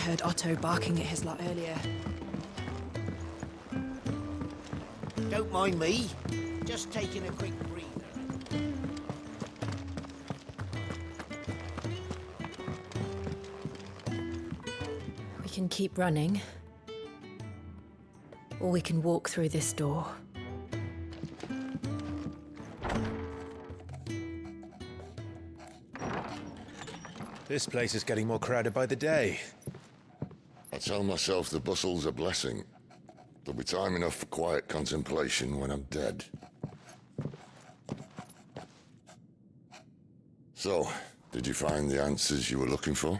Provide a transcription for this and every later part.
heard Otto barking at his lot earlier. Don't mind me. Just taking a quick breather. We can keep running, or we can walk through this door. This place is getting more crowded by the day. I tell myself the bustle's a blessing. There'll be time enough for quiet contemplation when I'm dead. So, did you find the answers you were looking for?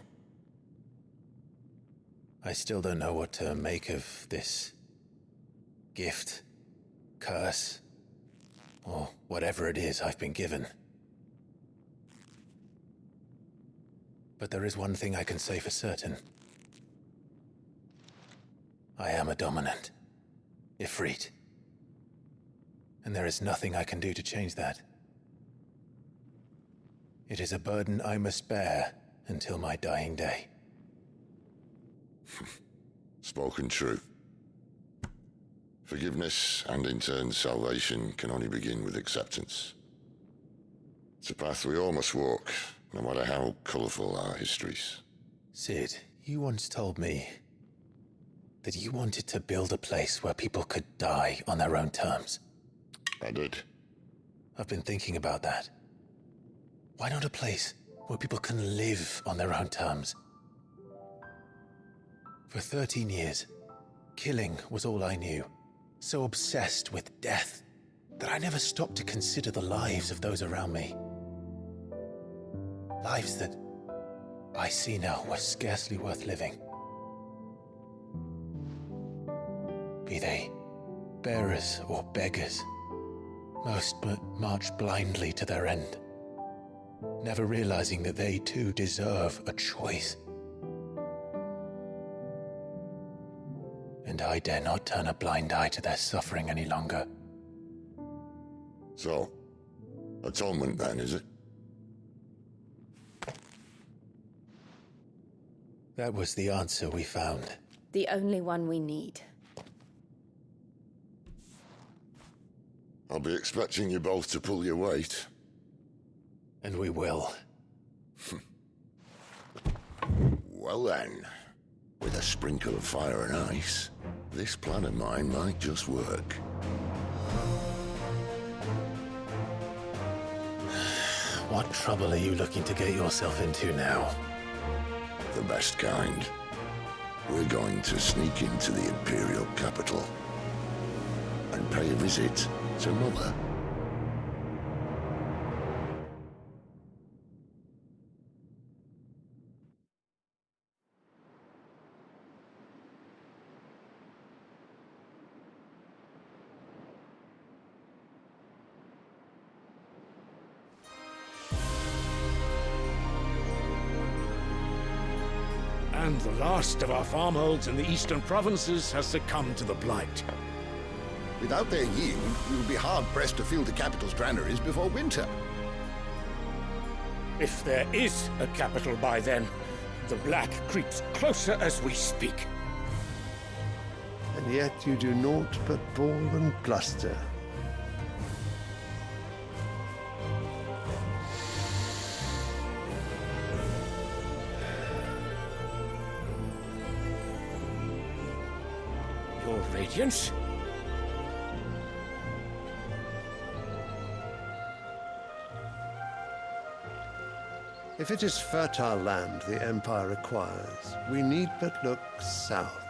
I still don't know what to make of this gift, curse, or whatever it is I've been given. But there is one thing I can say for certain. I am a dominant, Ifrit. And there is nothing I can do to change that. It is a burden I must bear until my dying day. Spoken true. Forgiveness, and in turn salvation, can only begin with acceptance. It's a path we all must walk, no matter how colourful our histories. Sid, you once told me that you wanted to build a place where people could die on their own terms. I did. I've been thinking about that. Why not a place where people can live on their own terms? For 13 years, killing was all I knew. So obsessed with death that I never stopped to consider the lives of those around me. Lives that I see now were scarcely worth living. Be they bearers or beggars, most march blindly to their end, never realizing that they too deserve a choice. And I dare not turn a blind eye to their suffering any longer. So, atonement then, is it? That was the answer we found. The only one we need. I'll be expecting you both to pull your weight. And we will. Well then, with a sprinkle of fire and ice, this plan of mine might just work. What trouble are you looking to get yourself into now? The best kind. We're going to sneak into the Imperial capital and pay a visit to Mother. And the last of our farmholds in the eastern provinces has succumbed to the blight. Without their yield, we will be hard-pressed to fill the capital's granaries before winter. If there is a capital by then, the black creeps closer as we speak. And yet you do naught but bawl and bluster. Your Radiance? If it is fertile land the Empire acquires, we need but look south.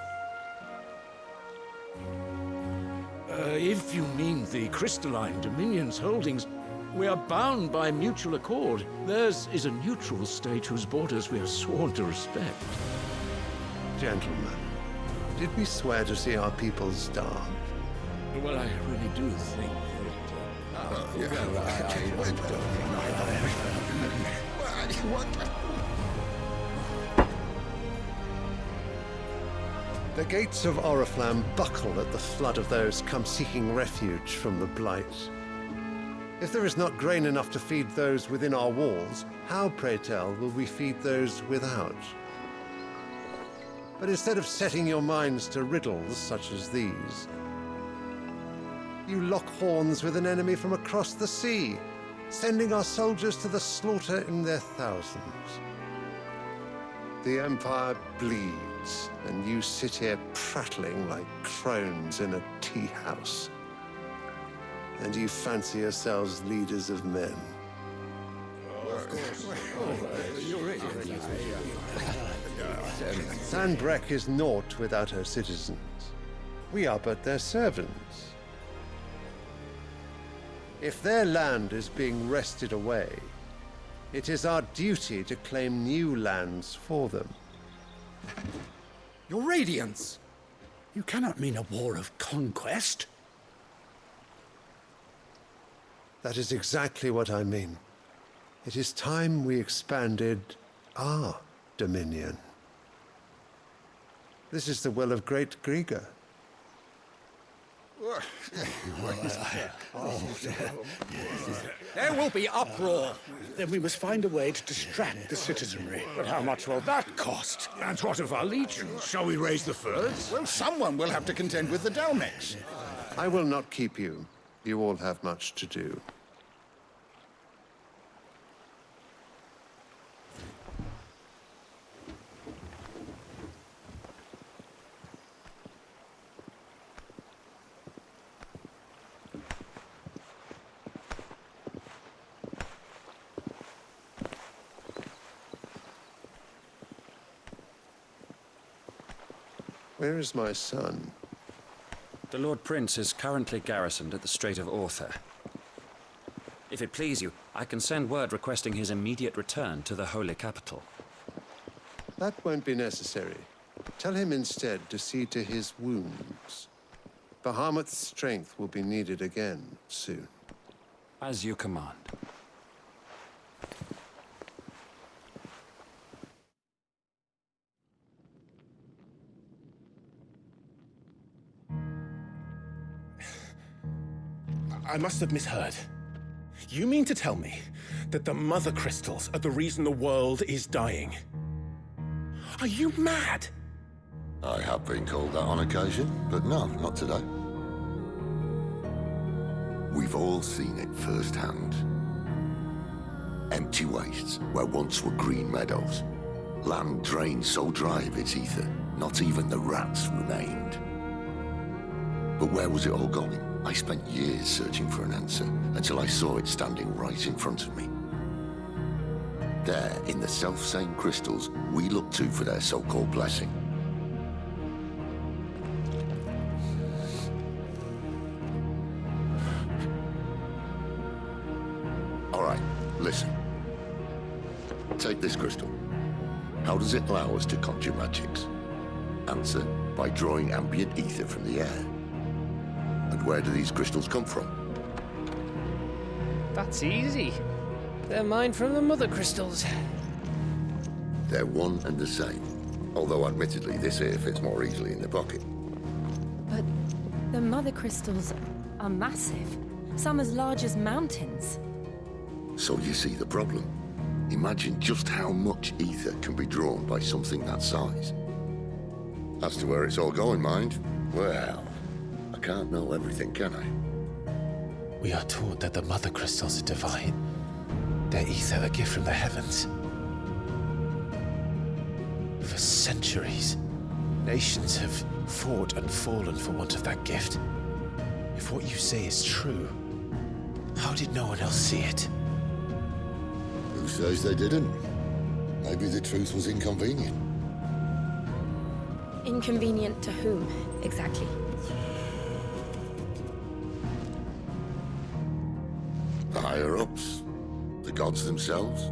If you mean the crystalline Dominion's holdings, we are bound by mutual accord. Theirs is a neutral state whose borders we are sworn to respect. Gentlemen, did we swear to see our people starve? Well, I really do think The gates of Oriflamme buckle at the flood of those come seeking refuge from the Blight. If there is not grain enough to feed those within our walls, how, pray tell, will we feed those without? But instead of setting your minds to riddles such as these, you lock horns with an enemy from across the sea, sending our soldiers to the slaughter in their thousands. The Empire bleeds, and you sit here prattling like crones in a tea house. And you fancy yourselves leaders of men. Sanbreque is naught without her citizens. We are but their servants. If their land is being wrested away, it is our duty to claim new lands for them. Your Radiance! You cannot mean a war of conquest. That is exactly what I mean. It is time we expanded our dominion. This is the will of great Grieger. There will be uproar. Then we must find a way to distract the citizenry. But how much will that cost? And what of our legions? Shall we raise the furs? Well, someone will have to contend with the Dalmex. I will not keep you. You all have much to do. Where is my son? The Lord Prince is currently garrisoned at the Strait of Arthur. If it please you, I can send word requesting his immediate return to the Holy Capital. That won't be necessary. Tell him instead to see to his wounds. Bahamut's strength will be needed again soon. As you command. I must have misheard. You mean to tell me that the Mother Crystals are the reason the world is dying? Are you mad? I have been called that on occasion, but no, not today. We've all seen it firsthand. Empty wastes where once were green meadows. Land drained so dry of its ether, not even the rats remained. But where was it all going? I spent years searching for an answer, until I saw it standing right in front of me. There, in the self-same crystals we look to for their so-called blessing. All right, listen. Take this crystal. How does it allow us to conjure magics? Answer, by drawing ambient ether from the air. And where do these crystals come from? That's easy. They're mined from the Mother Crystals. They're one and the same. Although admittedly, this here fits more easily in the pocket. But the Mother Crystals are massive. Some as large as mountains. So you see the problem. Imagine just how much ether can be drawn by something that size. As to where it's all going, mind, well, I can't know everything, can I? We are taught that the Mother Crystals are divine. Their ether a gift from the heavens. For centuries, nations have fought and fallen for want of that gift. If what you say is true, how did no one else see it? Who says they didn't? Maybe the truth was inconvenient. Inconvenient to whom, exactly? The higher-ups? The gods themselves?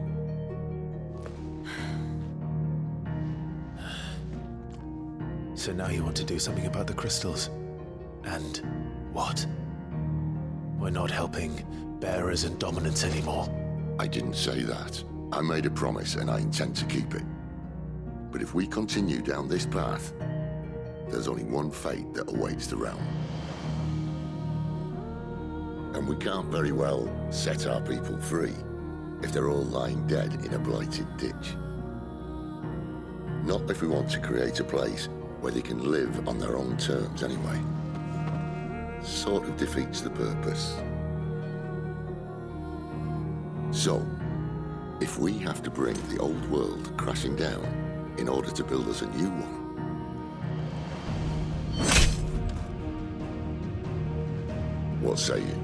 So now you want to do something about the crystals? And what? We're not helping bearers and dominants anymore. I didn't say that. I made a promise and I intend to keep it. But if we continue down this path, there's only one fate that awaits the realm. And we can't very well set our people free if they're all lying dead in a blighted ditch. Not if we want to create a place where they can live on their own terms anyway. Sort of defeats the purpose. So, if we have to bring the old world crashing down in order to build us a new one, what say you?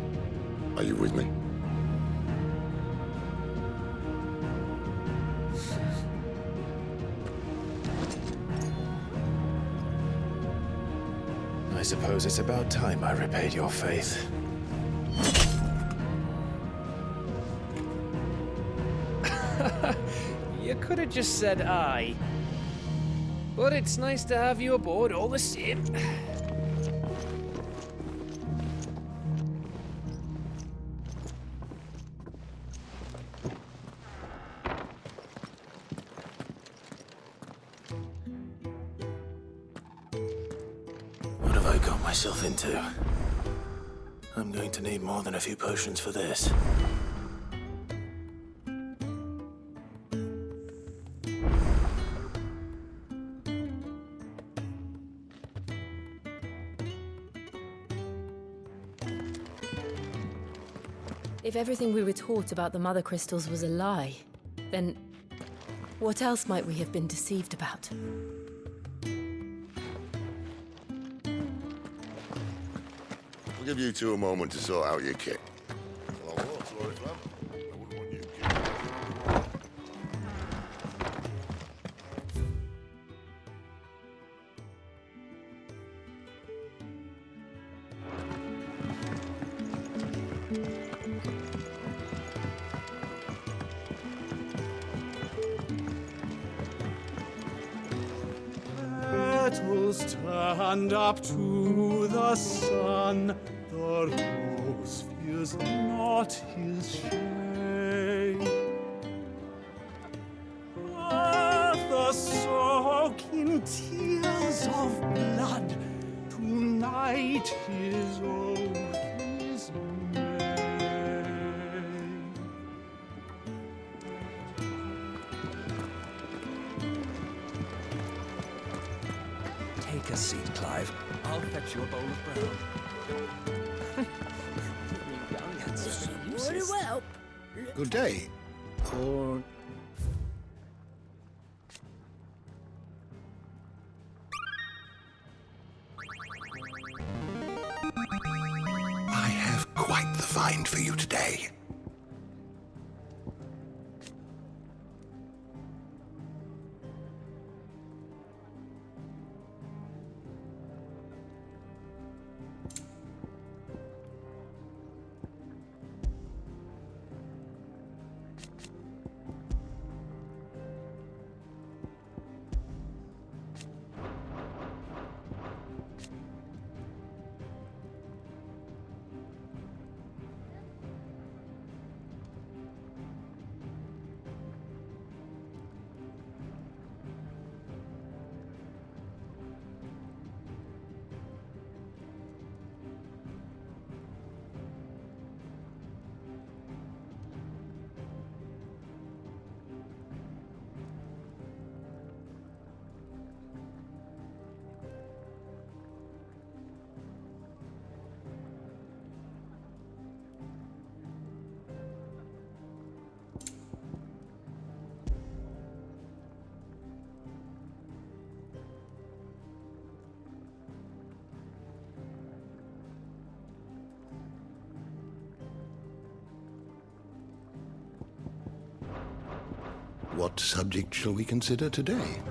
Are you with me? I suppose it's about time I repaid your faith. You could have just said aye. But it's nice to have you aboard all the same. What have I got myself into? I'm going to need more than a few potions for this. If everything we were taught about the Mother Crystals was a lie, then what else might we have been deceived about? We'll give you two a moment to sort out your kit. Well, what's Lord Flam? I wouldn't want you Petals stand up to the sun, the rose feels not his shade. Earth soak in tears of blood, tonight his oath is made. Take a seat, Clive. I'll fetch you a bowl of brown. Very well. Good day. Or... I have quite the find for you today. What subject shall we consider today?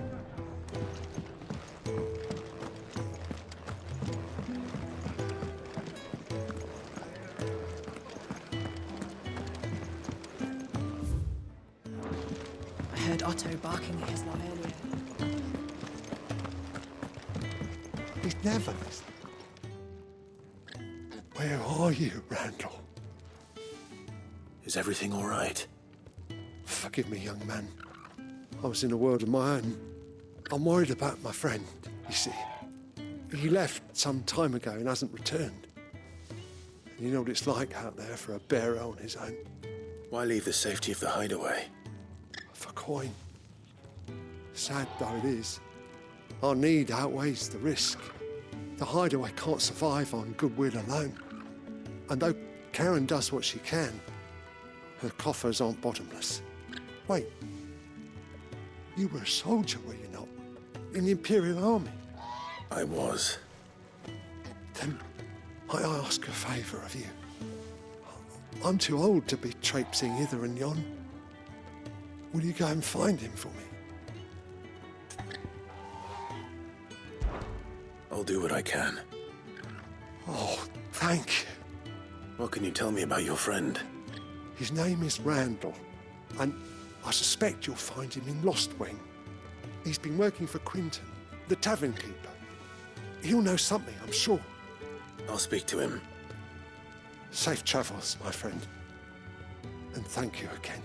I heard Otto barking at his lot earlier. He's never listened. Where are you, Randall? Is everything all right? Forgive me, young man. I was in a world of my own. I'm worried about my friend, you see. He left some time ago and hasn't returned. And you know what it's like out there for a bearer on his own. Why leave the safety of the hideaway? For coin. Sad though it is, our need outweighs the risk. The hideaway can't survive on goodwill alone. And though Karen does what she can, her coffers aren't bottomless. Wait, you were a soldier, were you not? In the Imperial Army? I was. Then I ask a favour of you. I'm too old to be traipsing hither and yon. Will you go and find him for me? I'll do what I can. Oh, thank you. What can you tell me about your friend? His name is Randall, and I suspect you'll find him in Lost Wing. He's been working for Quinton, the tavern keeper. He'll know something, I'm sure. I'll speak to him. Safe travels, my friend. And thank you again.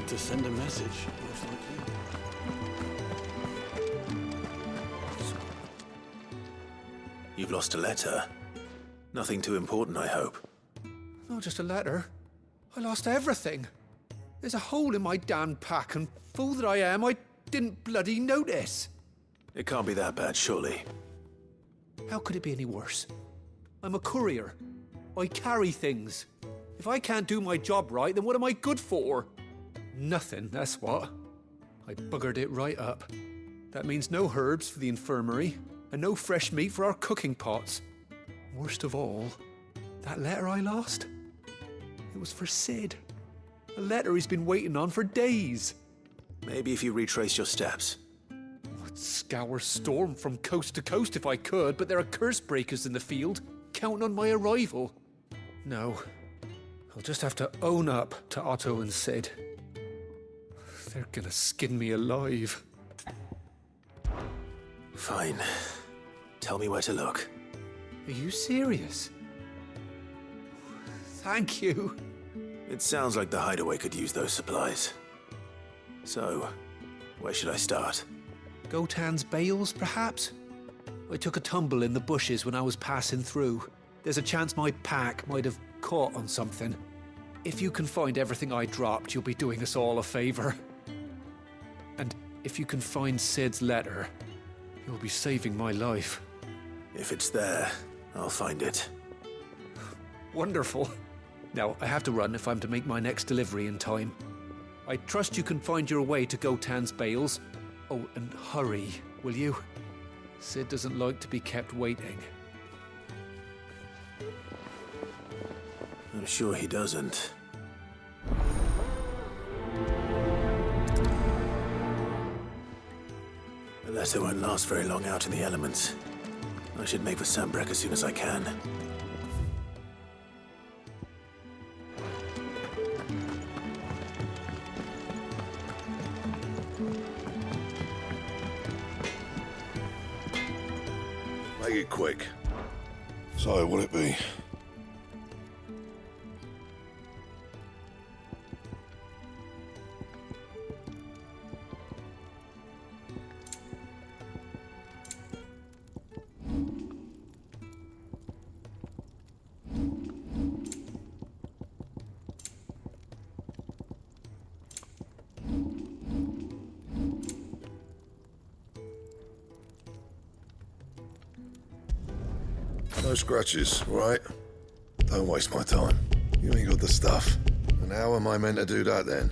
To send a message, most likely. You've lost a letter. Nothing too important, I hope. Not just a letter. I lost everything. There's a hole in my damn pack, and fool that I am, I didn't bloody notice. It can't be that bad, surely. How could it be any worse? I'm a courier. I carry things. If I can't do my job right, then what am I good for? Nothing, that's what. I buggered it right up. That means no herbs for the infirmary, and no fresh meat for our cooking pots. Worst of all, that letter I lost? It was for Sid. A letter he's been waiting on for days. Maybe if you retrace your steps. I'd scour Storm from coast to coast if I could, but there are curse breakers in the field, counting on my arrival. No, I'll just have to own up to Otto and Sid. They're gonna skin me alive. Fine. Tell me where to look. Are you serious? Thank you. It sounds like the hideaway could use those supplies. So, where should I start? Gotan's bales, perhaps? I took a tumble in the bushes when I was passing through. There's a chance my pack might have caught on something. If you can find everything I dropped, you'll be doing us all a favor. And if you can find Sid's letter, you'll be saving my life. If it's there, I'll find it. Wonderful. Now, I have to run if I'm to make my next delivery in time. I trust you can find your way to Gotan's bales. Oh, and hurry, will you? Sid doesn't like to be kept waiting. I'm sure he doesn't. The letter won't last very long out in the elements. I should make for Sambrek as soon as I can. Make it quick. So, will it be? No scratches, right? Don't waste my time. You ain't got the stuff. And how am I meant to do that then?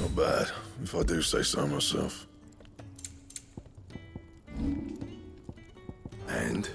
Not bad, if I do say so myself. And?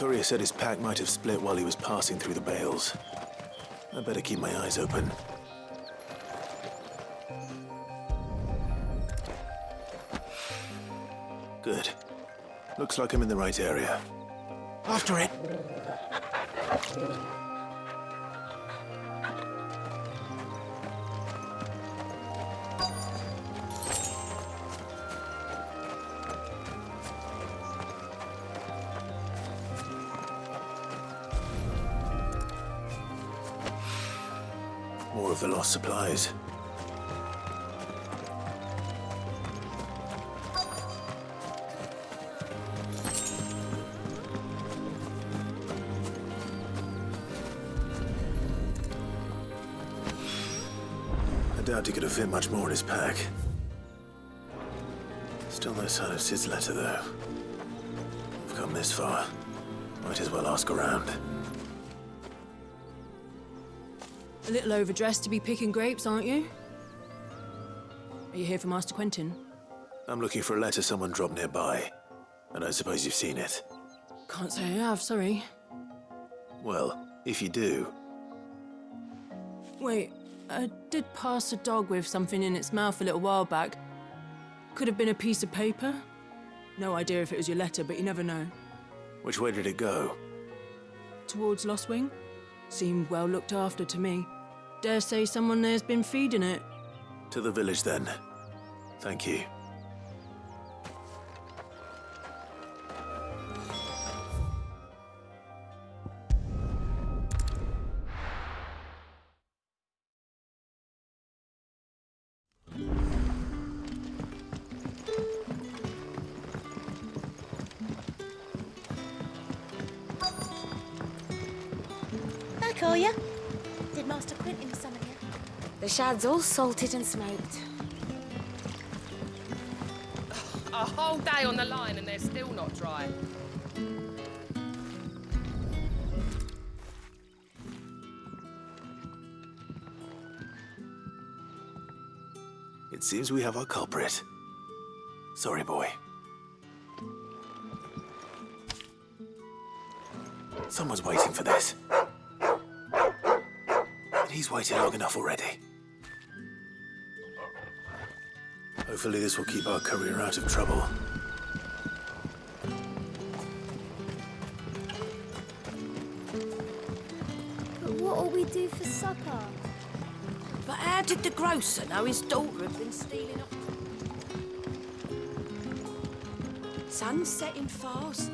courier said his pack might have split while he was passing through the bales. I better keep my eyes open. Good. Looks like I'm in the right area. After it. More of the lost supplies. I doubt he could have fit much more in his pack. Still no sign of Sid's letter, though. We've come this far. Might as well ask around. A little overdressed to be picking grapes, aren't you? Are you here for Master Quentin? I'm looking for a letter someone dropped nearby. I don't suppose you've seen it. Can't say I have, sorry. Well, if you do... Wait, I did pass a dog with something in its mouth a little while back. Could have been a piece of paper. No idea if it was your letter, but you never know. Which way did it go? Towards Lost Wing? Seemed well looked after to me. Dare say someone there's been feeding it. To the village, then. Thank you. Hi, Courier. Did Master Quentin summon you? The shad's all salted and smoked. A whole day on the line and they're still not dry. It seems we have our culprit. Sorry, boy. Someone's waiting for this. But he's waited long enough already. Hopefully this will keep our courier out of trouble. But what'll we do for supper? But how did the grocer know his daughter had been stealing up? Sun's setting fast.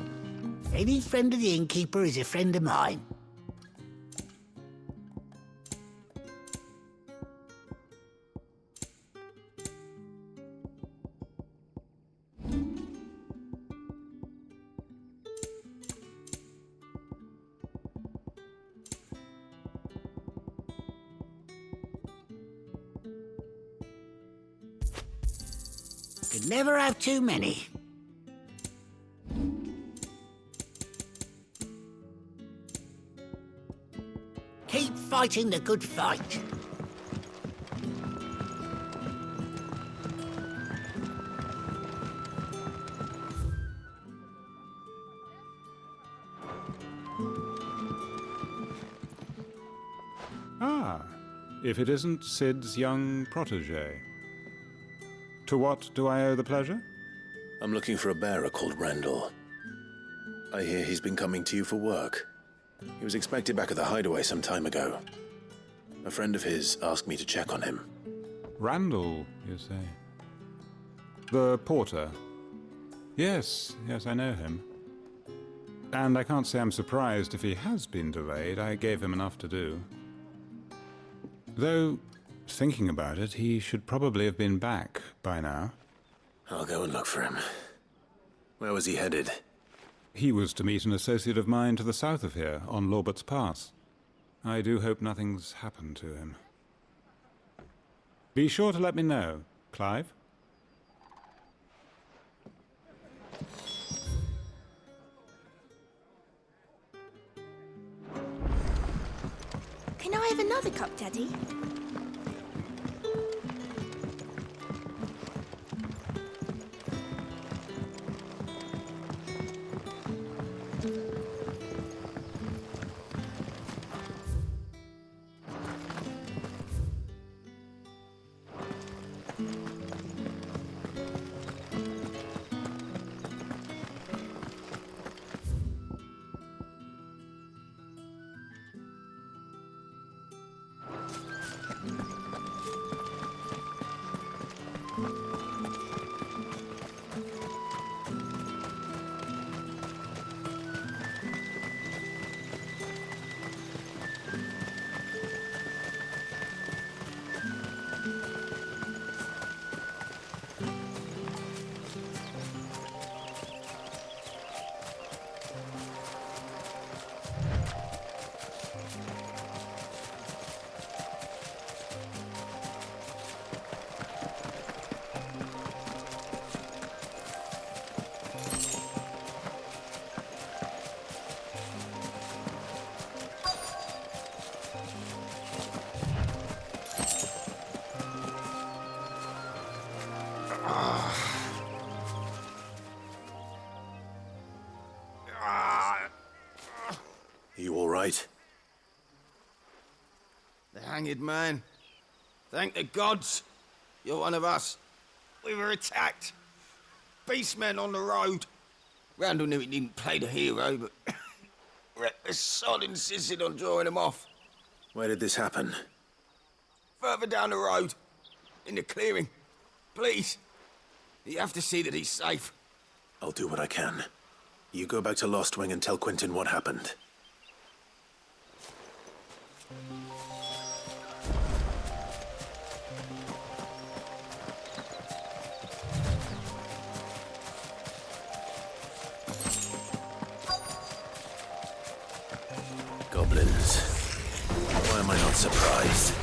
Any friend of the innkeeper is a friend of mine. Could never have too many. Keep fighting the good fight. Ah, if it isn't Sid's young protege. To what do I owe the pleasure? I'm looking for a bearer called Randall. I hear he's been coming to you for work. He was expected back at the hideaway some time ago. A friend of his asked me to check on him. Randall, you say? The porter? Yes, I know him. And I can't say I'm surprised if he has been delayed. I gave him enough to do. Though, thinking about it, he should probably have been back by now. I'll go and look for him. Where was he headed? He was to meet an associate of mine to the south of here, on Lorbert's Pass. I do hope nothing's happened to him. Be sure to let me know, Clive. Can I have another cup, Daddy? right? The hanged man. Thank the gods. You're one of us. We were attacked. Beastmen on the road. Randall knew he didn't play the hero, but the sod insisted on drawing him off. Where did this happen? Further down the road. In the clearing. Please. You have to see that he's safe. I'll do what I can. You go back to Lost Wing and tell Quentin what happened. Goblins. Why am I not surprised?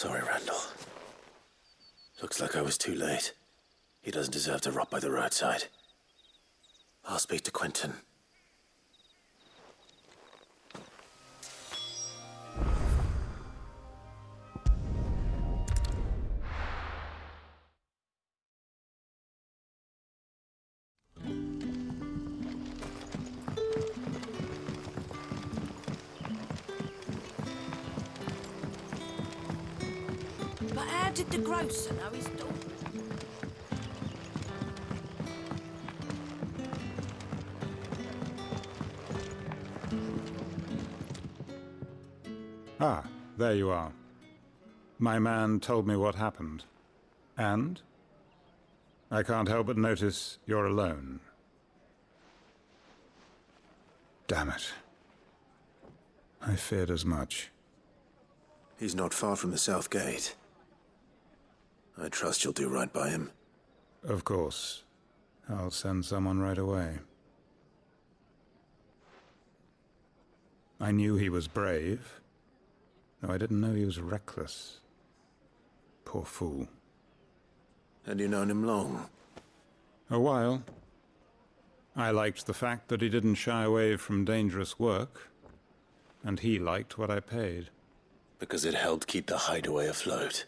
Sorry, Randall. Looks like I was too late. He doesn't deserve to rot by the roadside. I'll speak to Quentin. did the grocer know his daughter? Ah, there you are. My man told me what happened. And? I can't help but notice you're alone. Damn it. I feared as much. He's not far from the South Gate. I trust you'll do right by him. Of course. I'll send someone right away. I knew he was brave, though I didn't know he was reckless. Poor fool. Had you known him long? A while. I liked the fact that he didn't shy away from dangerous work, and he liked what I paid. Because it helped keep the hideaway afloat.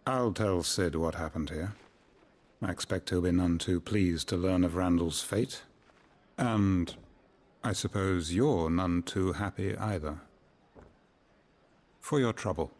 I'll tell Sid what happened here. I expect he'll be none too pleased to learn of Randall's fate. And I suppose you're none too happy either. For your trouble.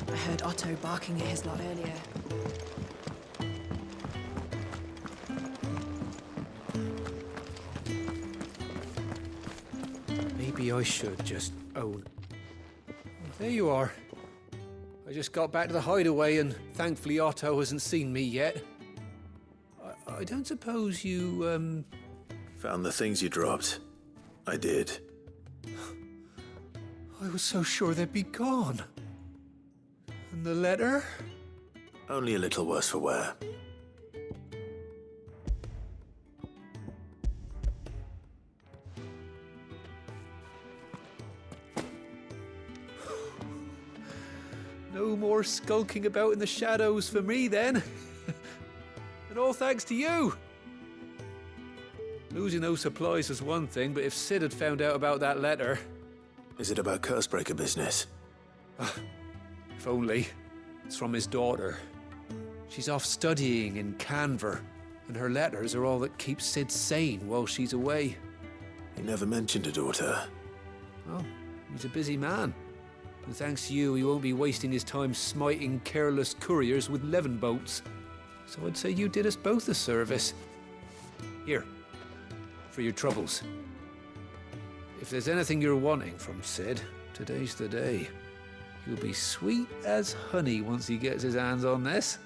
I heard Otto barking at his lot earlier. Maybe I should just own... There you are. I just got back to the hideaway and thankfully Otto hasn't seen me yet. I don't suppose you, Found the things you dropped. I did. I was so sure they'd be gone. And the letter? Only a little worse for wear. No more skulking about in the shadows for me, then. And all thanks to you. Losing those supplies was one thing, but if Sid had found out about that letter... Is it about Cursebreaker business? If only. It's from his daughter. She's off studying in Canver, and her letters are all that keeps Sid sane while she's away. He never mentioned a daughter. Well, he's a busy man. And thanks to you, he won't be wasting his time smiting careless couriers with levin bolts. So I'd say you did us both a service. Here, for your troubles. If there's anything you're wanting from Sid, today's the day. He'll be sweet as honey once he gets his hands on this.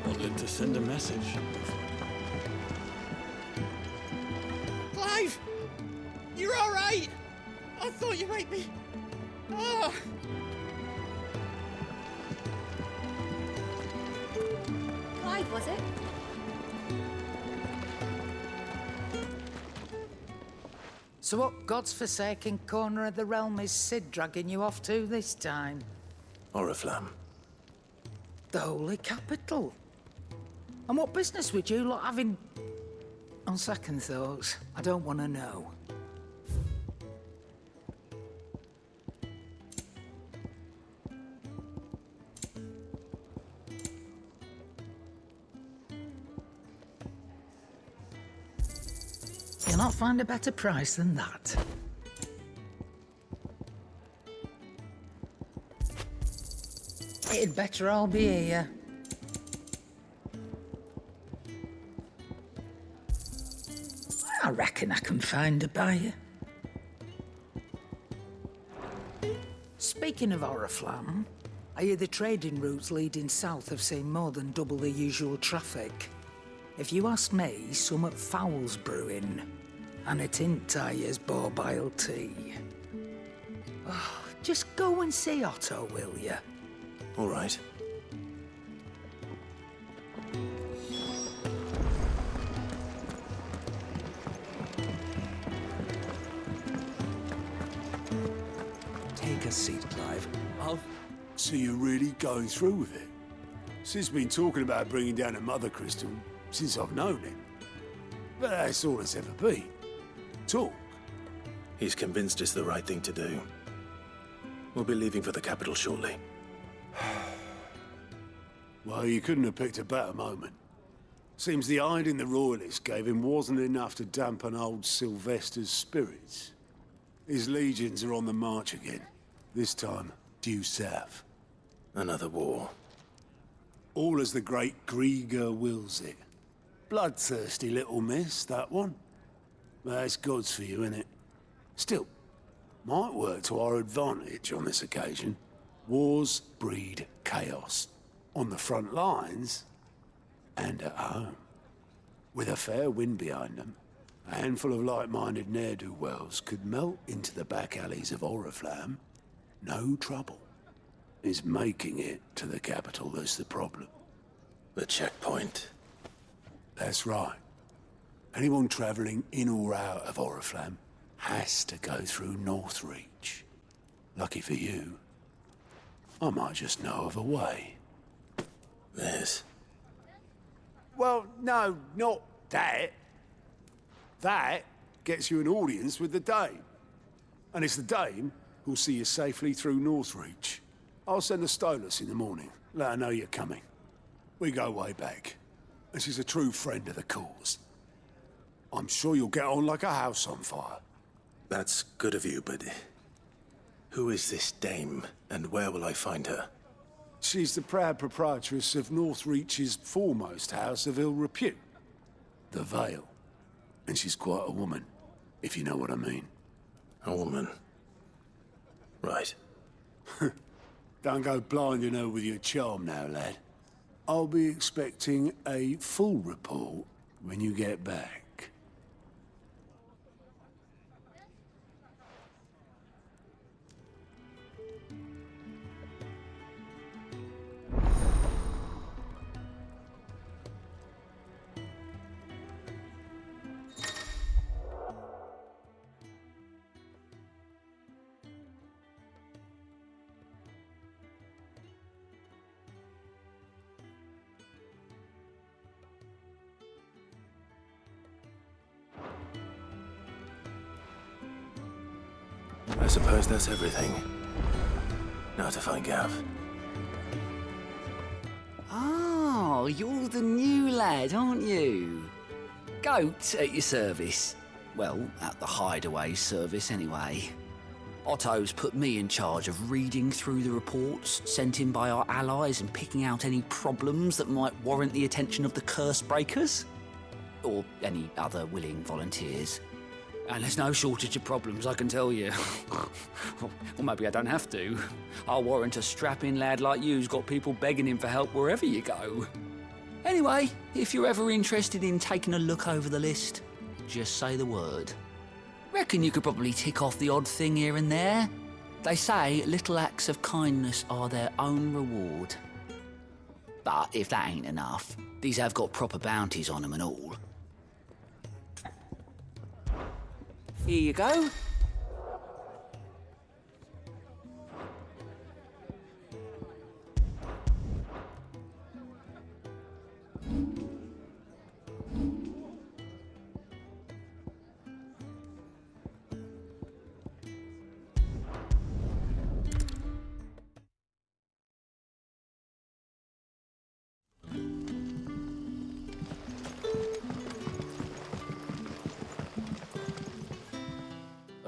Wanted to send a message. Clive! You're all right! I thought you might be... Ah! Clive, was it? So what God's forsaken corner of the realm is Sid dragging you off to this time? Oriflamme. The Holy Capital. And what business would you lot have in... On second thoughts, I don't want to know. You'll not find a better price than that. It'd better all be here. I reckon I can find a buyer. Speaking of Oriflamme, I hear the trading routes leading south have seen more than double the usual traffic. If you ask me, somewhat foul's brewing. And it ain't Tyre's borbile tea. Oh, just go and see Otto, will you? All right. Take a seat, Clive. So you're really going through with it? Sid's been talking about bringing down a mother crystal since I've known him. But that's all it's ever been. Talk. He's convinced it's the right thing to do. We'll be leaving for the capital shortly. Well, you couldn't have picked a better moment. Seems the hiding the Royalists gave him wasn't enough to dampen old Sylvester's spirits. His legions are on the march again. This time, due south. Another war. All as the great Grieger wills it. Bloodthirsty little miss, that one. That's God's for you, innit? Still, might work to our advantage on this occasion. Wars breed chaos. On the front lines, and at home. With a fair wind behind them, a handful of like-minded ne'er-do-wells could melt into the back alleys of Oriflamme. No trouble. Is making it to the capital that's the problem. The checkpoint. That's right. Anyone travelling in or out of Oriflamme has to go through Northreach. Lucky for you, I might just know of a way. This? Well, no, not that. That gets you an audience with the Dame. And it's the Dame who'll see you safely through Northreach. I'll send a Stolas in the morning. Let her know you're coming. We go way back. And she's a true friend of the cause. I'm sure you'll get on like a house on fire. That's good of you, but... who is this Dame, and where will I find her? She's the proud proprietress of Northreach's foremost house of ill repute. The Vale. And she's quite a woman, if you know what I mean. A woman? Right. Don't go blinding her with your charm now, lad. I'll be expecting a full report when you get back. I suppose that's everything. Now to find Gav. Oh, you're the new lad, aren't you? Goat at your service. Well, at the hideaway service anyway. Otto's put me in charge of reading through the reports sent in by our allies and picking out any problems that might warrant the attention of the curse breakers. Or any other willing volunteers. And there's no shortage of problems, I can tell you. Or maybe I don't have to. I'll warrant a strapping lad like you's got people begging him for help wherever you go. Anyway, if you're ever interested in taking a look over the list, just say the word. Reckon you could probably tick off the odd thing here and there. They say little acts of kindness are their own reward. But if that ain't enough, these have got proper bounties on them and all. Here you go.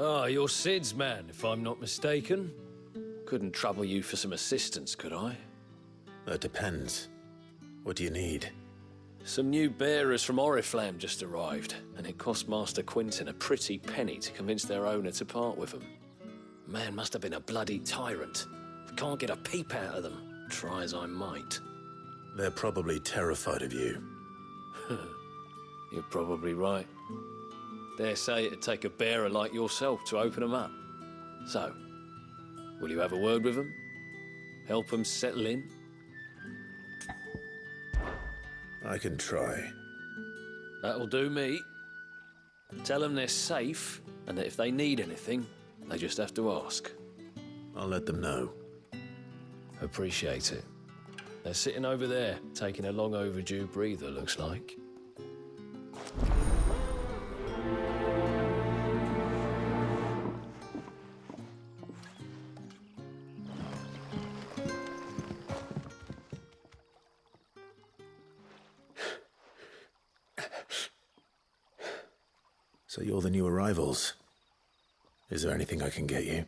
Ah, you're Sid's man, if I'm not mistaken. Couldn't trouble you for some assistance, could I? That depends. What do you need? Some new bearers from Oriflamme just arrived, and it cost Master Quinton a pretty penny to convince their owner to part with them. Man must have been a bloody tyrant. Can't get a peep out of them, try as I might. They're probably terrified of you. You're probably right. Dare say it'd take a bearer like yourself to open them up. So, will you have a word with them? Help them settle in? I can try. That'll do me. Tell them they're safe, and that if they need anything, they just have to ask. I'll let them know. Appreciate it. They're sitting over there, taking a long overdue breather, looks like. So you're the new arrivals. Is there anything I can get you?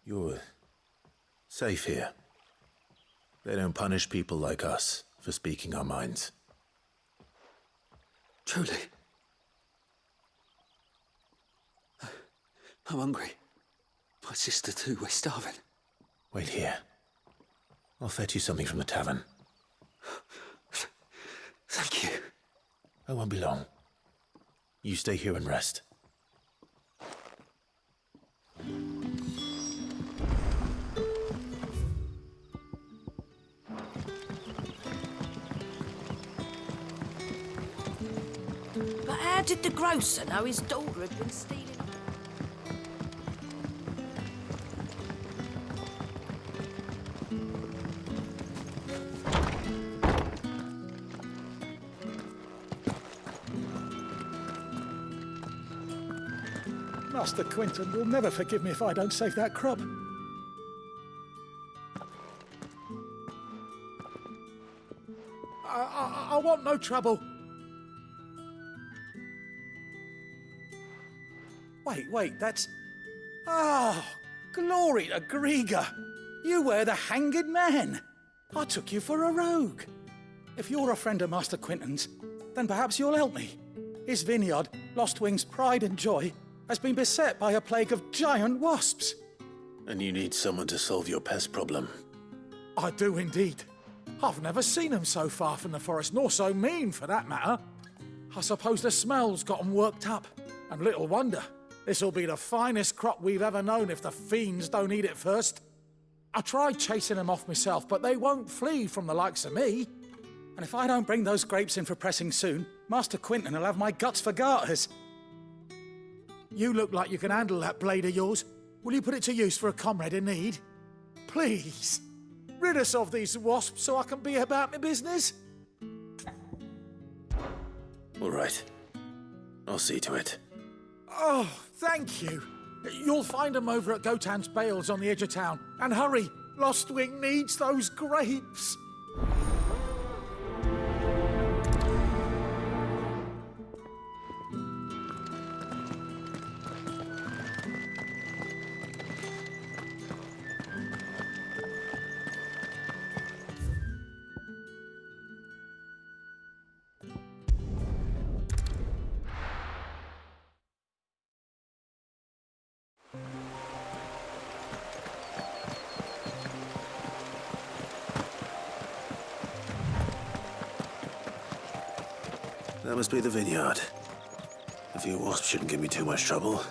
You're safe here. They don't punish people like us for speaking our minds. Truly. I'm hungry. My sister too, we're starving. Wait here. I'll fetch you something from the tavern. Thank you. I won't be long. You stay here and rest. But how did the grocer know his daughter had been stealing? Master Quinton will never forgive me if I don't save that crop. I want no trouble. Wait, that's... Oh, glory to Griga. You were the hanged man. I took you for a rogue. If you're a friend of Master Quinton's, then perhaps you'll help me. His vineyard, Lostwing's pride and joy, has been beset by a plague of giant wasps. And you need someone to solve your pest problem. I do indeed. I've never seen them so far from the forest, nor so mean, for that matter. I suppose the smell's got 'em worked up. And little wonder. This'll be the finest crop we've ever known if the fiends don't eat it first. I tried chasing them off myself, but they won't flee from the likes of me. And if I don't bring those grapes in for pressing soon, Master Quinton will have my guts for garters. You look like you can handle that blade of yours. Will you put it to use for a comrade in need? Please, rid us of these wasps so I can be about my business. All right. I'll see to it. Oh, thank you. You'll find them over at Gotan's Bales on the edge of town. And hurry, Lostwing needs those grapes. That must be the vineyard. A few wasps shouldn't give me too much trouble.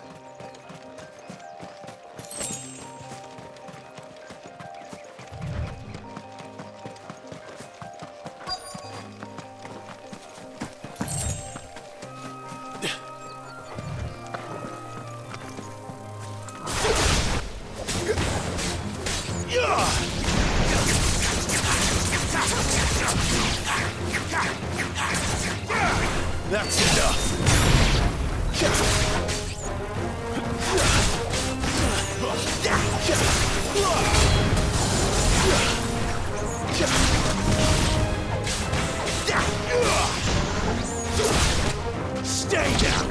That's enough. Stay down.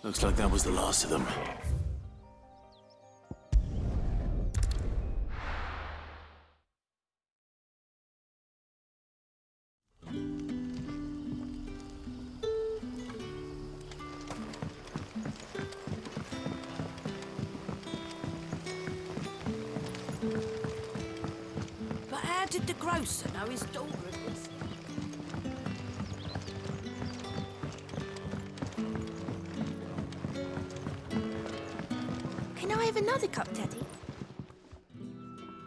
Looks like that was the last of them. But how did the grocer know his daughter was... Can I have another cup, Daddy?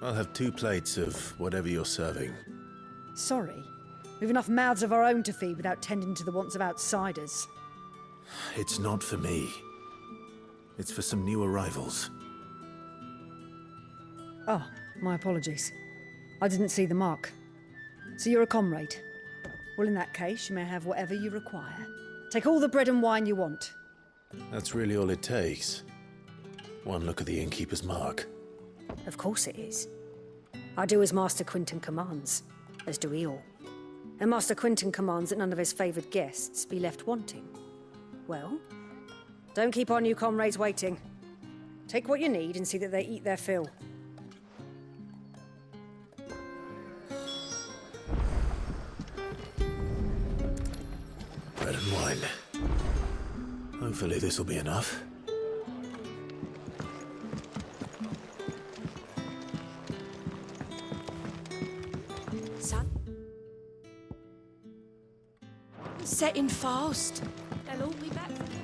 I'll have 2 plates of whatever you're serving. Sorry. We've enough mouths of our own to feed without tending to the wants of outsiders. It's not for me. It's for some new arrivals. Oh, my apologies. I didn't see the mark. So you're a comrade. Well, in that case, you may have whatever you require. Take all the bread and wine you want. That's really all it takes. One look at the innkeeper's mark. Of course it is. I do as Master Quinton commands, as do we all. And Master Quinton commands that none of his favoured guests be left wanting. Well, don't keep our new comrades waiting. Take what you need and see that they eat their fill. Bread and wine. Hopefully this will be enough. Son? Setting fast. They'll all be back for dinner.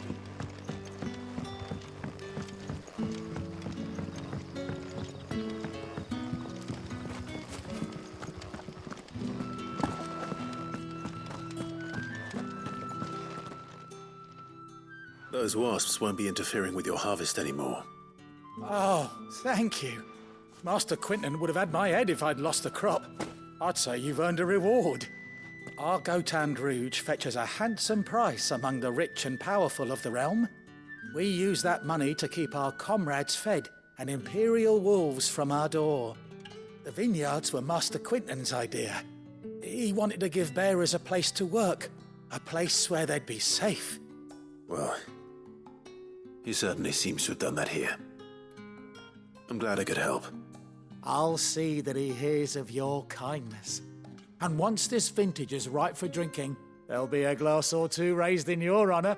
Those wasps won't be interfering with your harvest anymore. Oh, thank you. Master Quinton would have had my head if I'd lost the crop. I'd say you've earned a reward. Our Gotand Rouge fetches a handsome price among the rich and powerful of the realm. We use that money to keep our comrades fed and imperial wolves from our door. The vineyards were Master Quinton's idea. He wanted to give bearers a place to work, a place where they'd be safe. Well, he certainly seems to have done that here. I'm glad I could help. I'll see that he hears of your kindness. And once this vintage is ripe for drinking, there'll be a glass or 2 raised in your honour.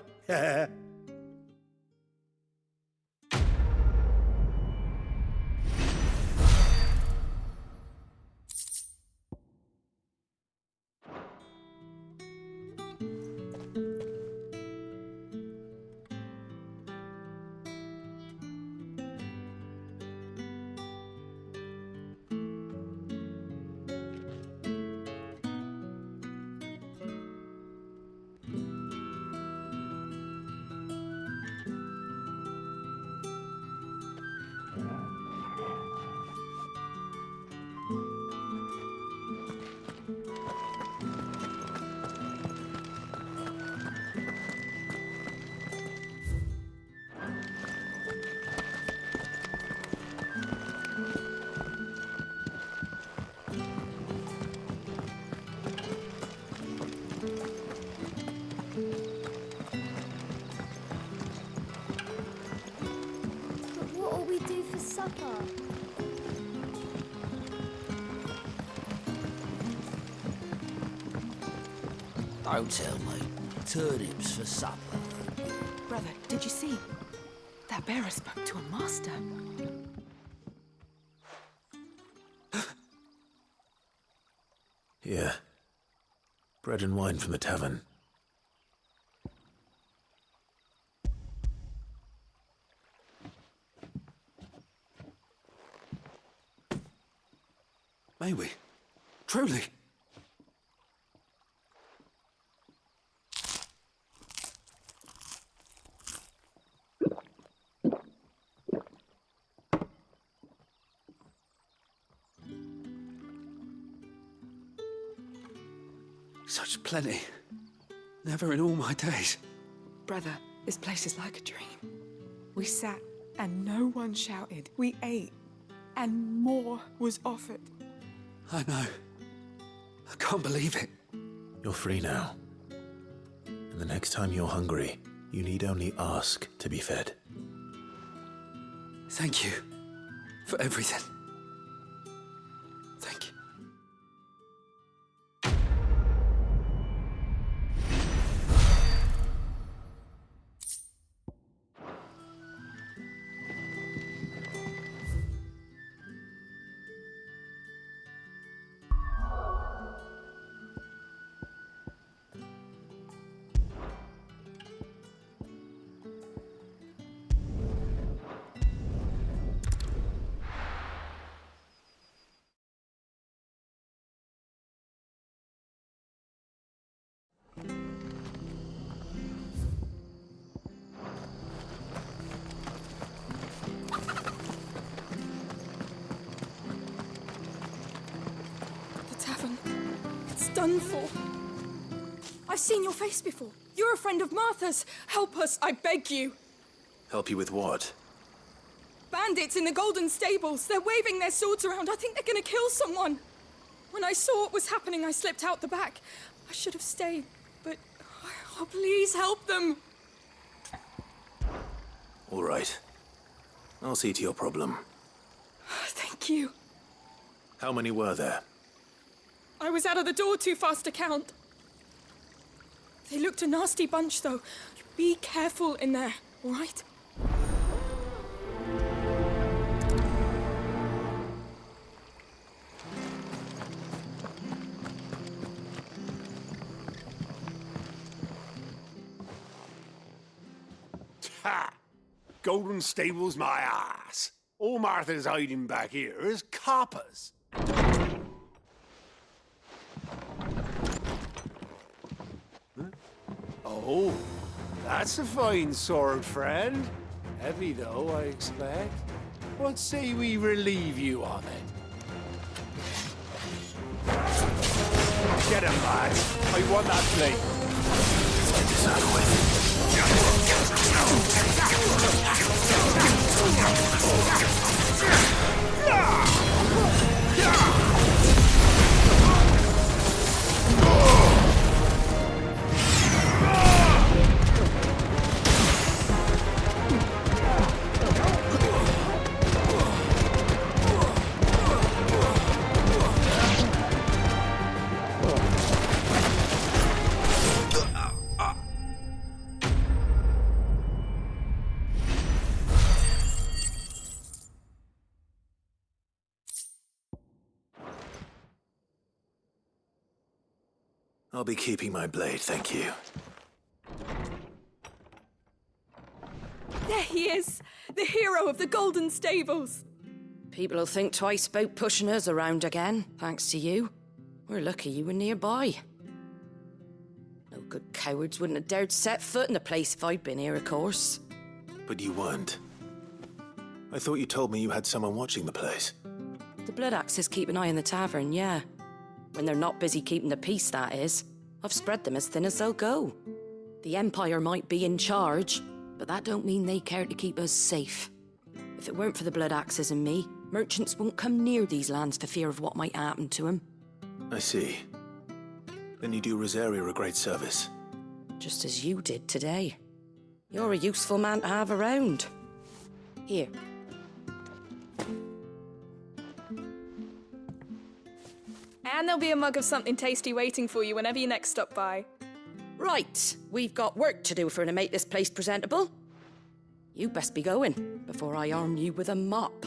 What'll we do for supper? Don't tell me. Turnips for supper. Brother, did you see? That bearer spoke to a master. Here. Bread and wine from the tavern. May we? Truly? Such plenty. Never in all my days. Brother, this place is like a dream. We sat and no one shouted. We ate and more was offered. I know. I can't believe it. You're free now. And the next time you're hungry, You need only ask to be fed. Thank you for everything. Thank you. Done for. I've seen your face before. You're a friend of Martha's. Help us, I beg you. Help you with what? Bandits in the Golden Stables. They're waving their swords around. I think they're gonna kill someone. When I saw what was happening, I slipped out the back. I should have stayed, but... Oh, please help them. All right. I'll see to your problem. Thank you. How many were there? I was out of the door too fast to count. They looked a nasty bunch, though. Be careful in there, all right? Ha! Golden Stables my ass. All Martha's hiding back here is coppers. Oh, that's a fine sword, friend. Heavy, though, I expect. What say we relieve you of it? Get him, lads. I want that blade. Let's get this over with. I'll be keeping my blade, thank you. There he is, the hero of the Golden Stables. People'll think twice about pushing us around again, thanks to you. We're lucky you were nearby. No good cowards wouldn't have dared set foot in the place if I'd been here, of course. But you weren't. I thought you told me you had someone watching the place. The Blood Axes keep an eye on the tavern, yeah. When they're not busy keeping the peace, that is. I've spread them as thin as they'll go. The Empire might be in charge, but that don't mean they care to keep us safe. If it weren't for the Blood Axes and me, merchants won't come near these lands for fear of what might happen to them. I see. Then you do Rosaria a great service. Just as you did today. You're a useful man to have around. Here. And there'll be a mug of something tasty waiting for you whenever you next stop by. Right, we've got work to do if we're to make this place presentable. You best be going, before I arm you with a mop.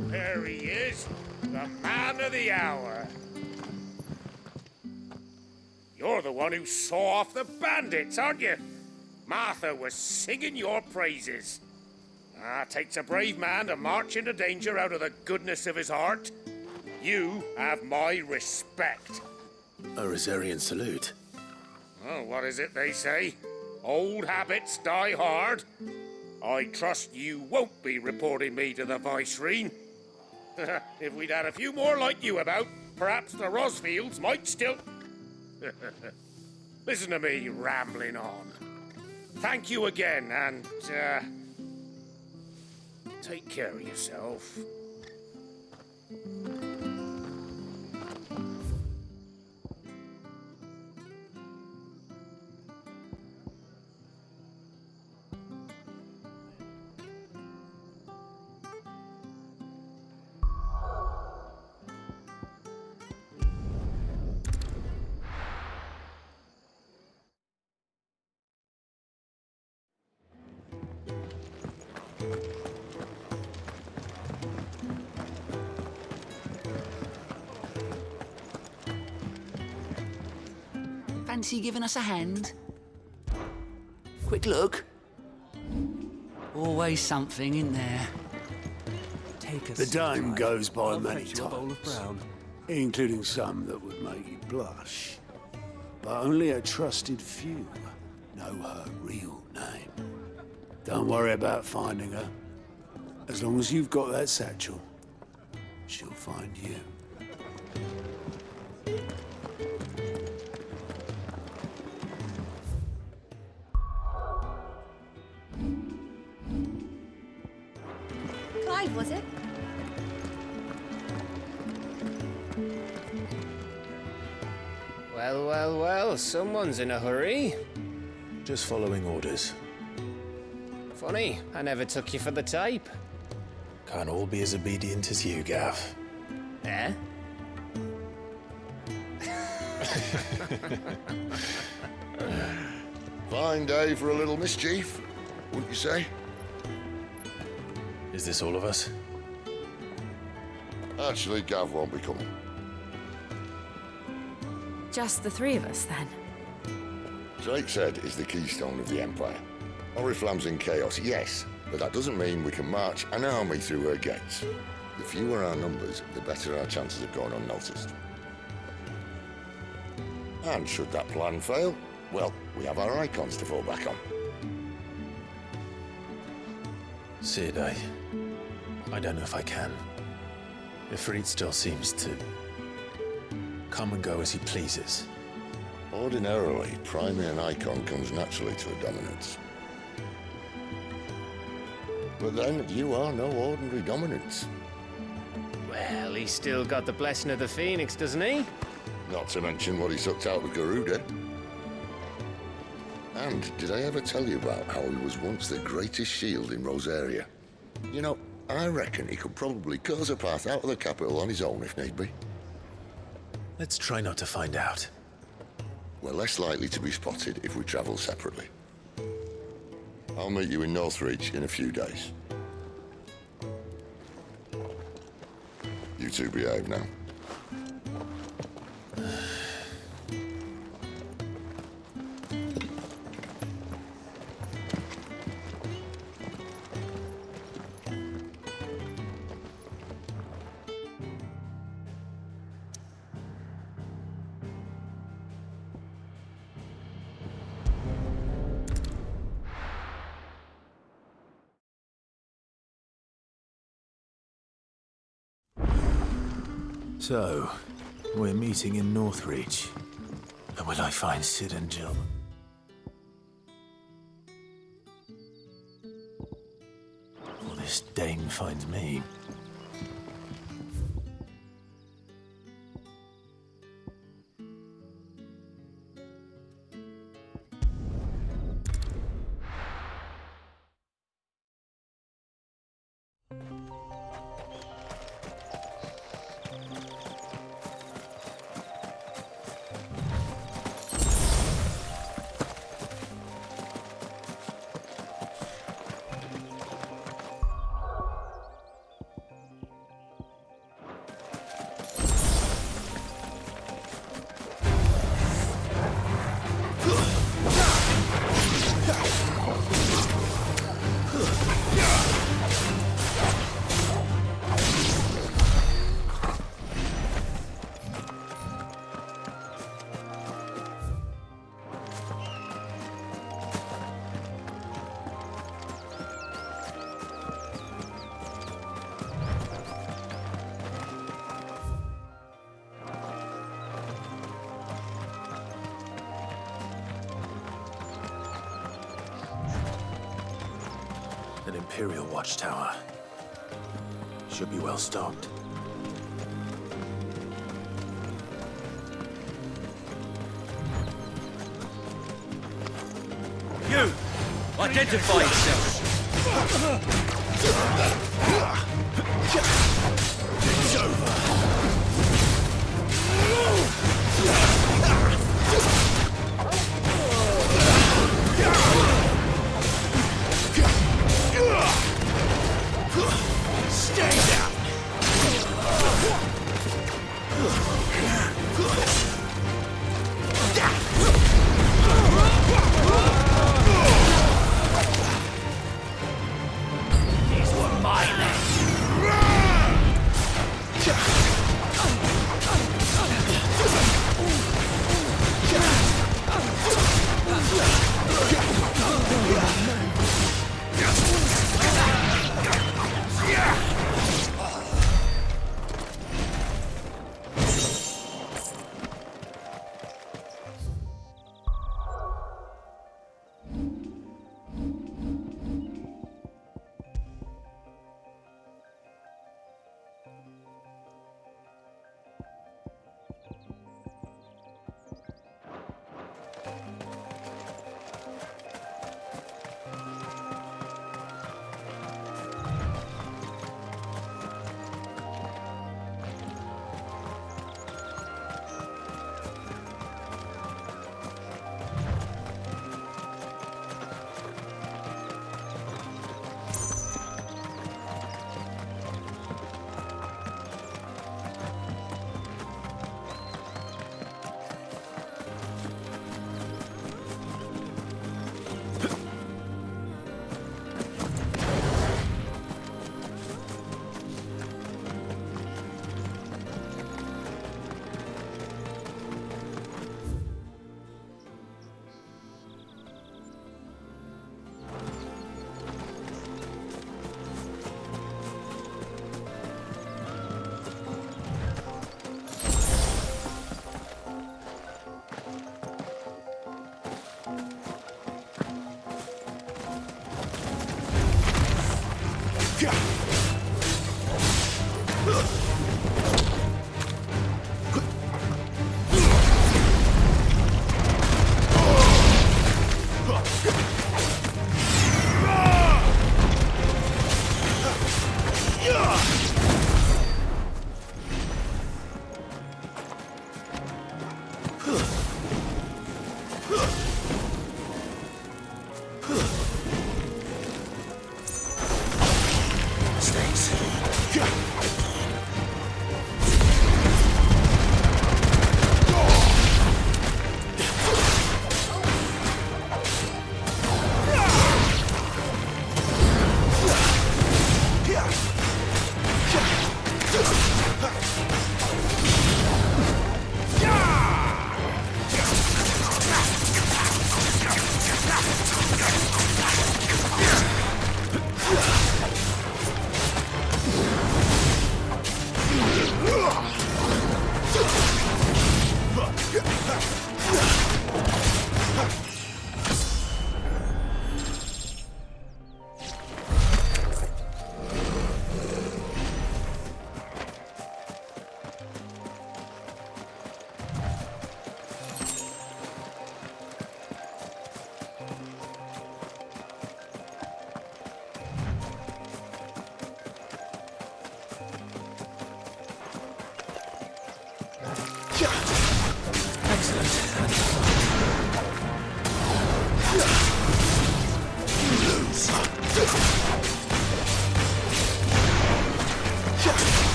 There he is, the man of the hour. You're the one who saw off the bandits, aren't you? Martha was singing your praises. Takes a brave man to march into danger out of the goodness of his heart. You have my respect. A Rosarian salute. Oh, what is it they say? Old habits die hard. I trust you won't be reporting me to the Viceroy. If we'd had a few more like you about, perhaps the Rosfields might still... Listen to me rambling on. Thank you again, and, take care of yourself. Fancy giving us a hand? Quick look. Always something in there. Take The dame goes by many titles, including some that would make you blush. But only a trusted few know her real name. Don't worry about finding her. As long as you've got that satchel, she'll find you. Clive, was it? Well, well, well, someone's in a hurry. Just following orders. Funny, I never took you for the type. Can't all be as obedient as you, Gav. Eh? Fine day for a little mischief, wouldn't you say? Is this all of us? Actually, Gav won't be coming. Just the three of us, then? Drake's Head is the keystone of the Empire. Oriflamme's in chaos, yes, but that doesn't mean we can march an army through her gates. The fewer our numbers, the better our chances of going unnoticed. And should that plan fail, well, we have our icons to fall back on. Sid, I don't know if I can. Ifrit still seems to come and go as he pleases. Ordinarily, priming an icon comes naturally to a dominance. But then, you are no ordinary dominance. Well, he's still got the blessing of the Phoenix, doesn't he? Not to mention what he sucked out of Garuda. And did I ever tell you about how he was once the greatest shield in Rosaria? You know, I reckon he could probably cause a path out of the capital on his own if need be. Let's try not to find out. We're less likely to be spotted if we travel separately. I'll meet you in Northreach in a few days. You two behave now. So, we're meeting in Northreach. And will I find Sid and Jill? Or this dame finds me? An Imperial watchtower. Should be well stocked. You! Identify yourself! It's over! Stay down! These were my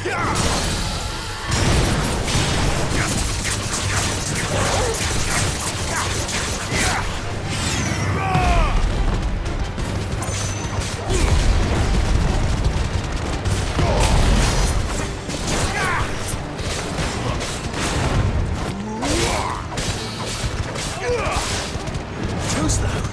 Too slow.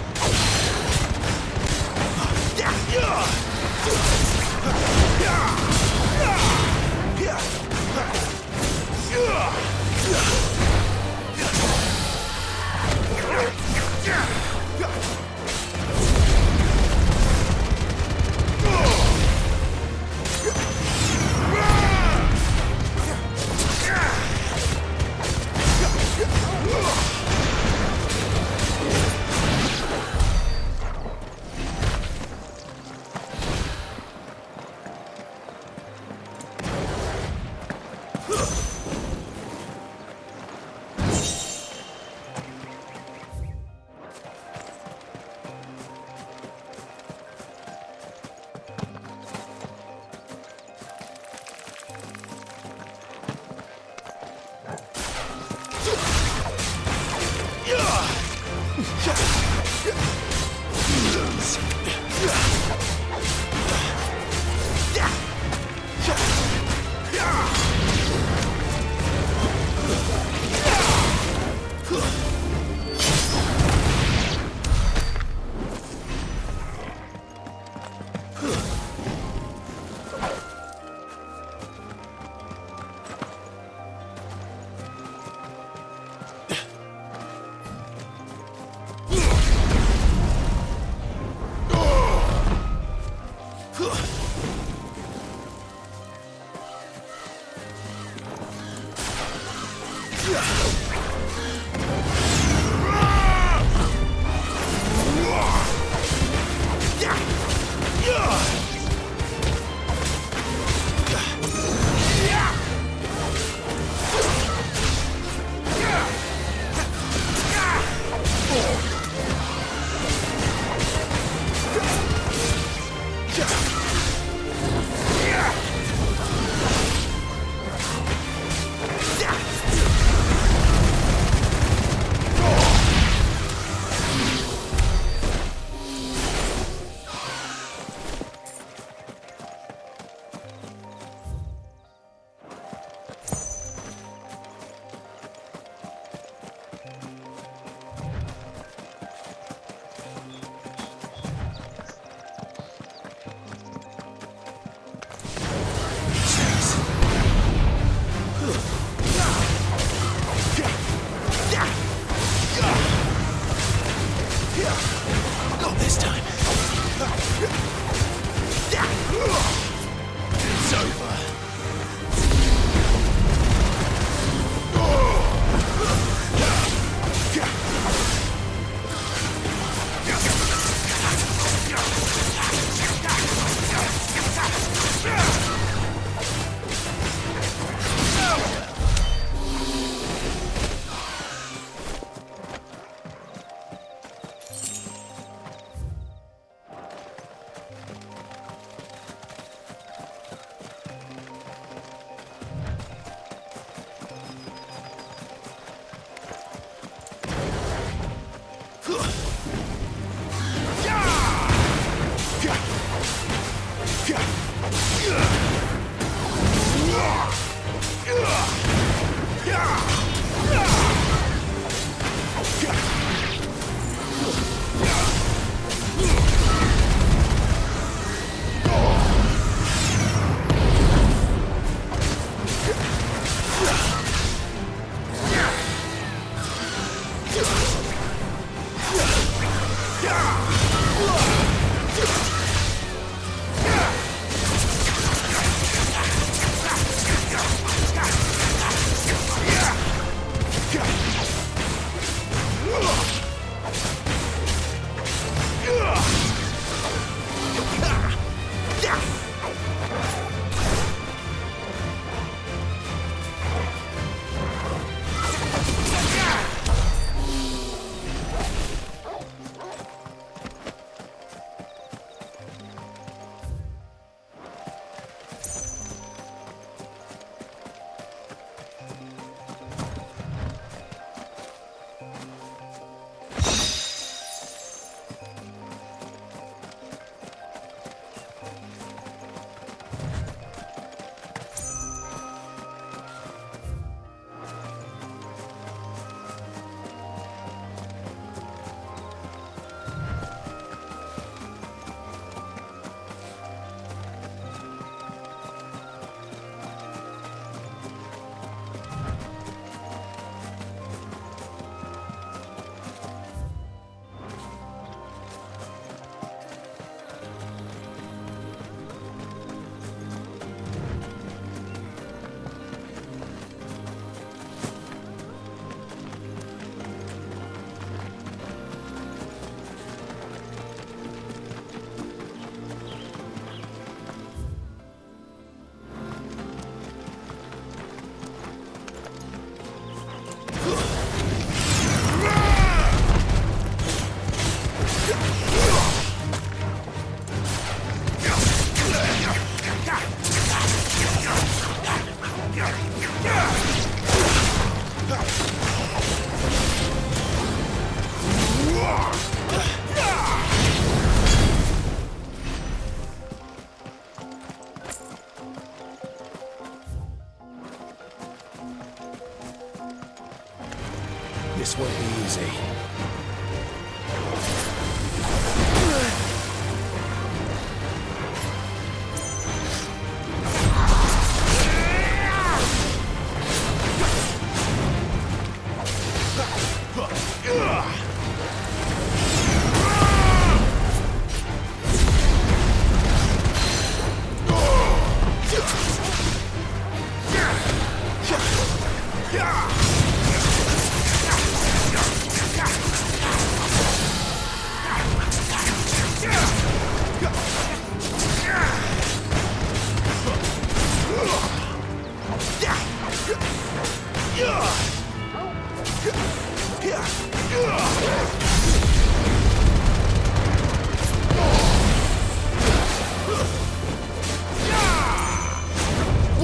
This won't be easy.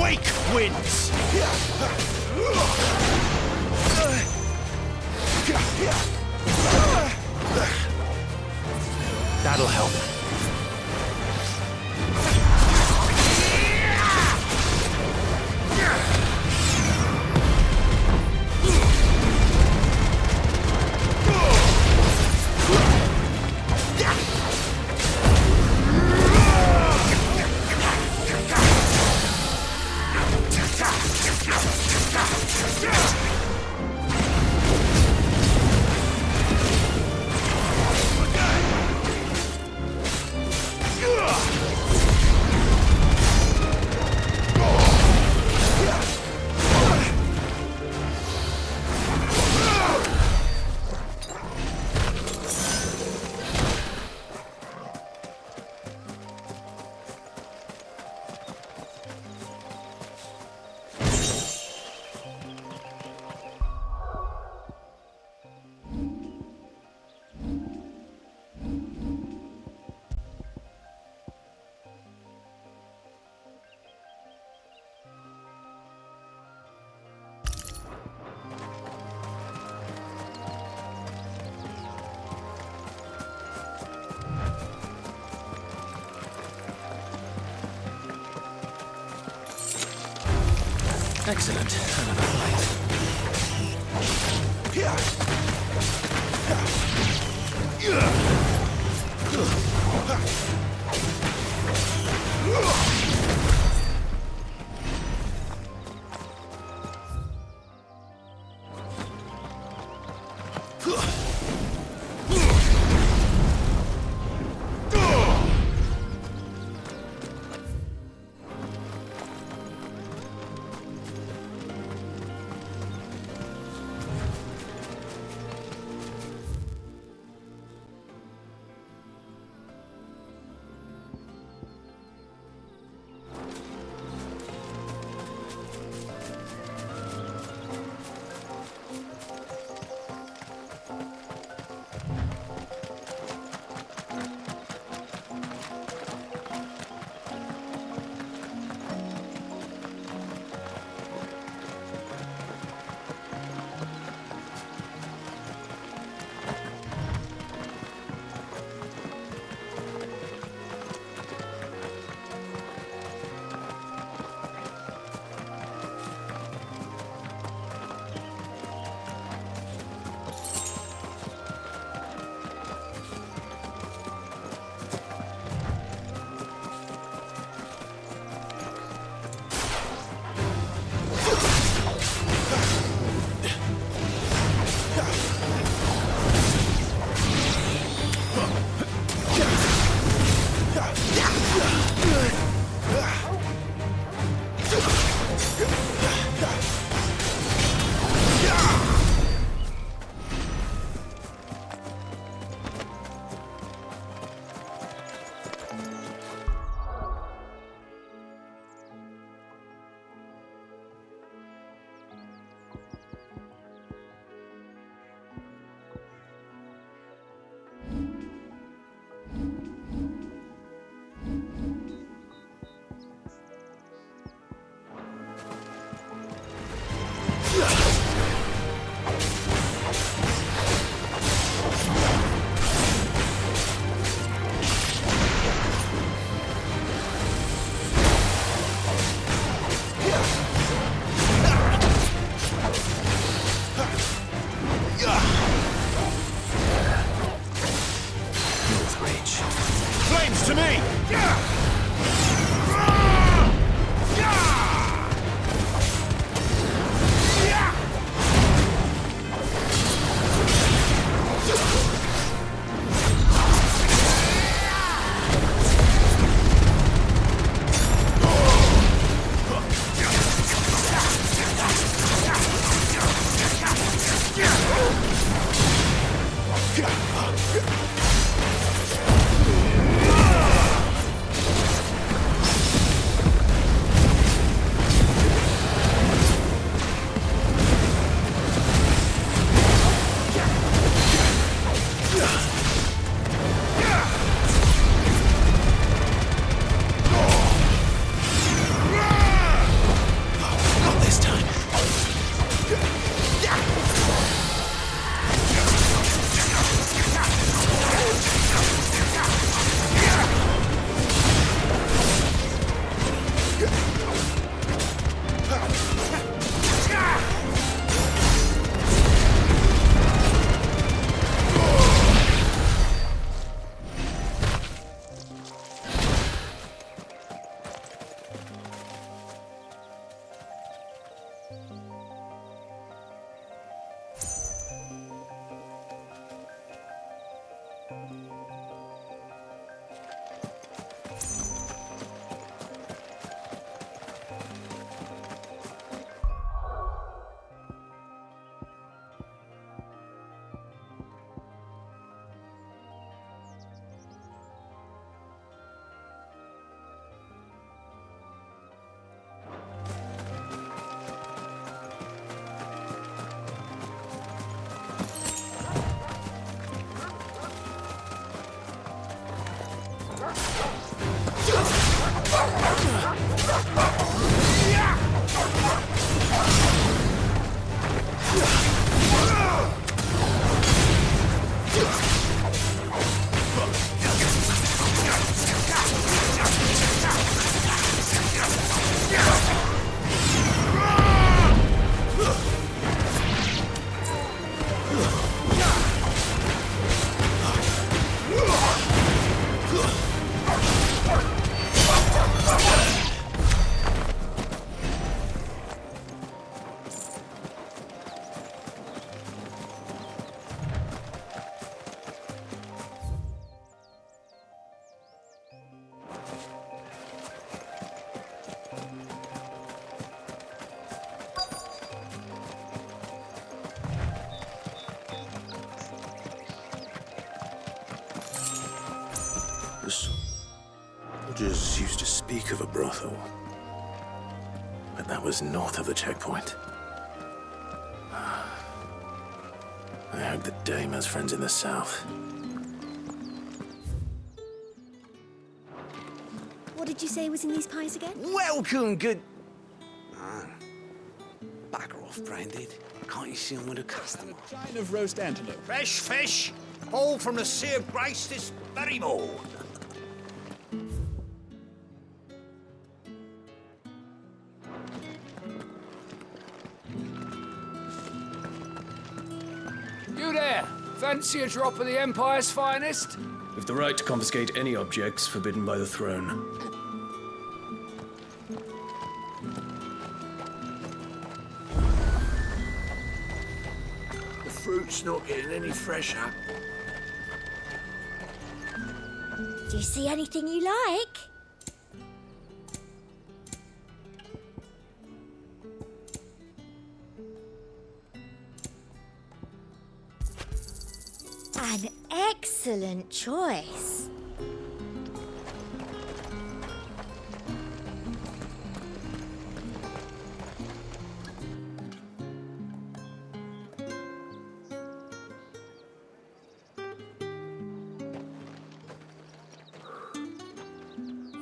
Wake wins! That'll help. Excellent. Another fight. soldiers used to speak of a brothel. But that was north of the checkpoint. I hope the dame has friends in the south. What did you say was in these pies again? Welcome, good... Bugger off, Branded. Can't you see I'm with a customer? Chine of roast antelope. Fresh fish, all from the Sea of Grace this very morn. You there! Fancy a drop of the Empire's finest? With the right to confiscate any objects forbidden by the throne. The fruit's not getting any fresher. Do you see anything you like? An excellent choice.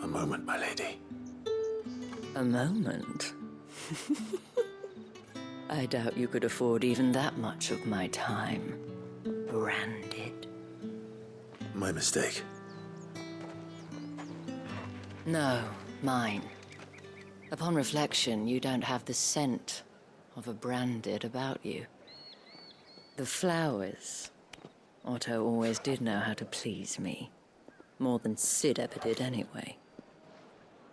A moment, my lady. A moment? I doubt you could afford even that much of my time. Branded. My mistake. No, mine. Upon reflection, you don't have the scent of a Branded about you. The flowers. Otto always did know how to please me. More than Sid ever did anyway.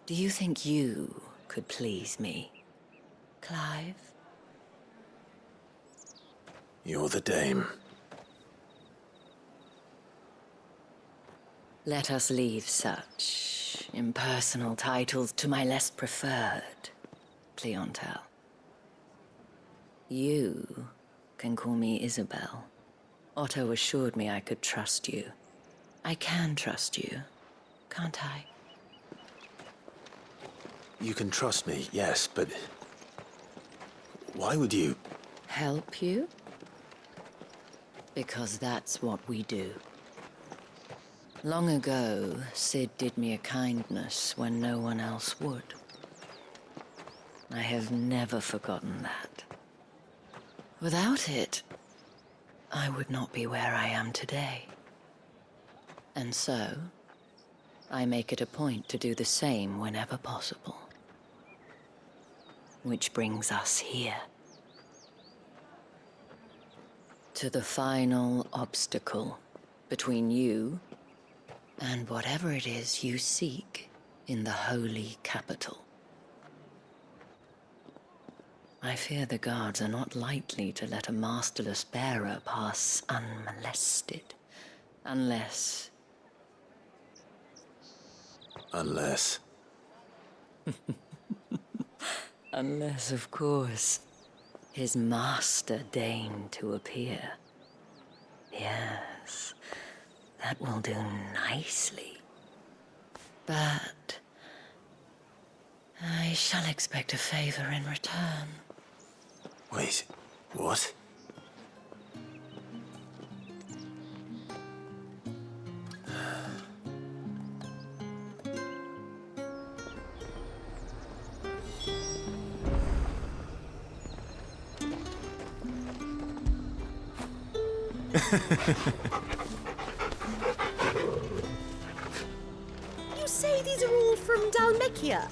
Do you think you could please me, Clive? You're the dame. Let us leave such impersonal titles to my less preferred clientele. You can call me Isabel. Otto assured me I could trust you. I can trust you, can't I? You can trust me, yes, but... why would you... Help you? Because that's what we do. Long ago, Sid did me a kindness when no one else would. I have never forgotten that. Without it, I would not be where I am today. And so, I make it a point to do the same whenever possible. Which brings us here. To the final obstacle between you and whatever it is you seek in the holy capital. I fear the guards are not likely to let a masterless bearer pass unmolested, unless... Unless... Unless, of course, his master deigned to appear. Yes, that will do nicely. But I shall expect a favor in return. Wait, what? You say these are all from Dalmekia?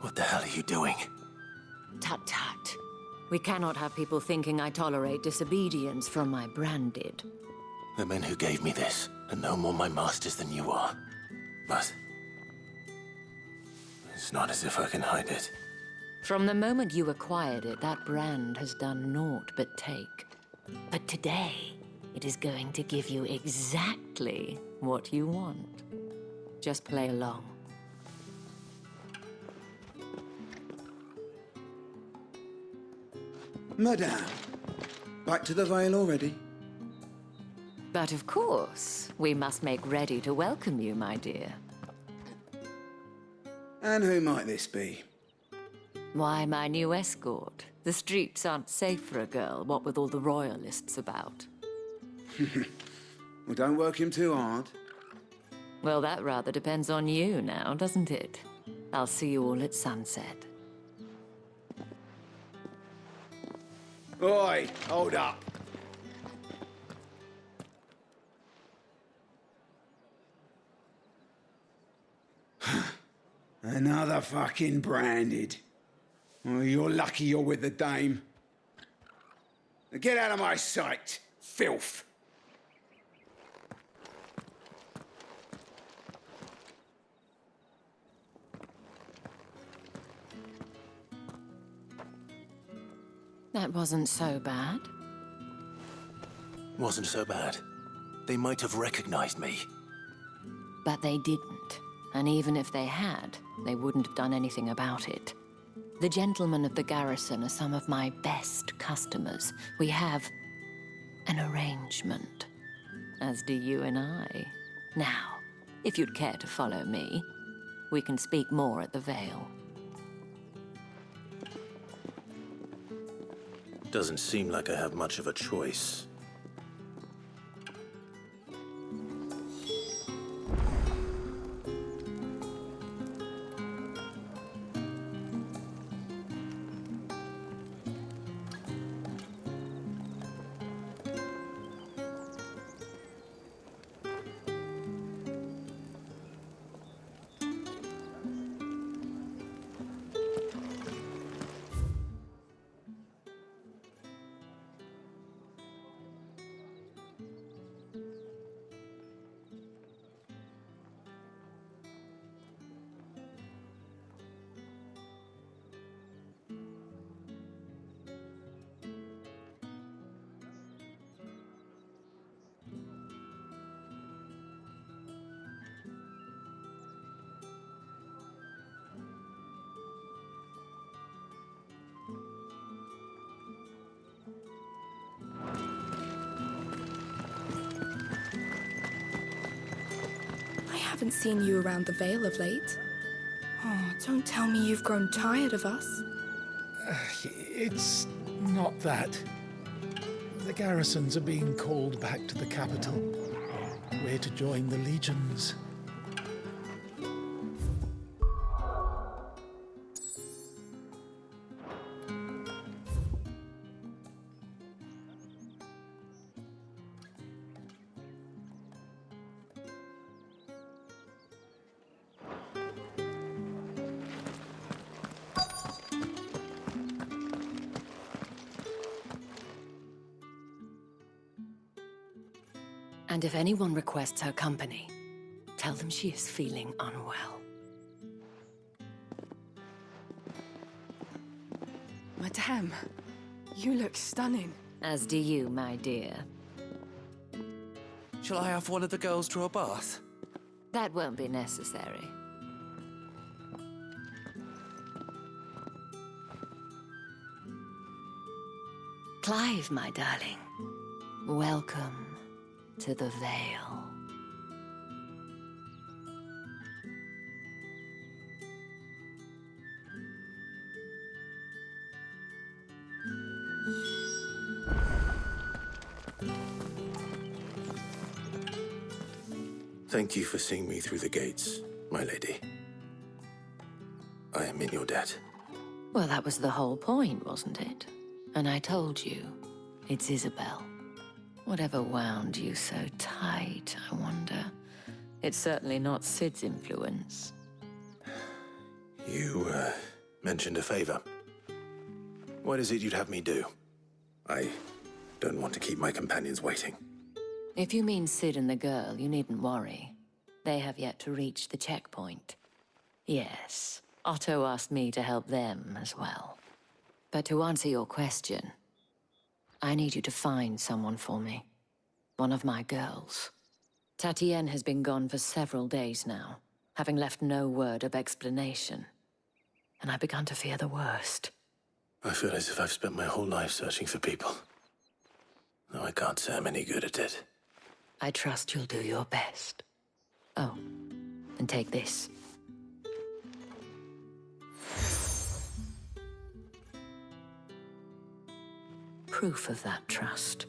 What the hell are you doing? Tut-tut. We cannot have people thinking I tolerate disobedience from my Branded. The men who gave me this are no more my masters than you are. But... it's not as if I can hide it. From the moment you acquired it, that brand has done naught but take. But today, It is going to give you exactly what you want. Just play along. Madame, back to the Vale already? But of course, we must make ready to welcome you, my dear. And who might this be? Why, my new escort. The streets aren't safe for a girl, what with all the royalists about. Well, don't work him too hard. Well, that rather depends on you now, doesn't it? I'll see you all at sunset. Oi, hold up. Another fucking branded. Oh, you're lucky you're with the dame. Now get out of my sight, filth. That wasn't so bad. Wasn't so bad. They might have recognized me. But they didn't. And even if they had, they wouldn't have done anything about it. The gentlemen of the garrison are some of my best customers. We have an arrangement, as do you and I. Now, if you'd care to follow me, we can speak more at the Vale. Doesn't seem like I have much of a choice. I haven't seen you around the Vale of late. Oh, don't tell me you've grown tired of us. It's not that. The garrisons are being called back to the capital. We're to join the legions. And if anyone requests her company, tell them she is feeling unwell. Madame, you look stunning. As do you, my dear. Shall I have one of the girls draw a bath? That won't be necessary. Clive, my darling, welcome to the Vale. Thank you for seeing me through the gates, my lady. I am in your debt. Well, that was the whole point, wasn't it? And I told you, it's Isabel. Whatever wound you so tight, I wonder. It's certainly not Sid's influence. You, mentioned a favor. What is it you'd have me do? I don't want to keep my companions waiting. If you mean Sid and the girl, you needn't worry. They have yet to reach the checkpoint. Yes, Otto asked me to help them as well. But to answer your question, I need you to find someone for me. One of my girls. Tatienne has been gone for several days now, having left no word of explanation. And I begun to fear the worst. I feel as if I've spent my whole life searching for people. No, I can't say I'm any good at it. I trust you'll do your best. Oh, and take this. Proof of that trust.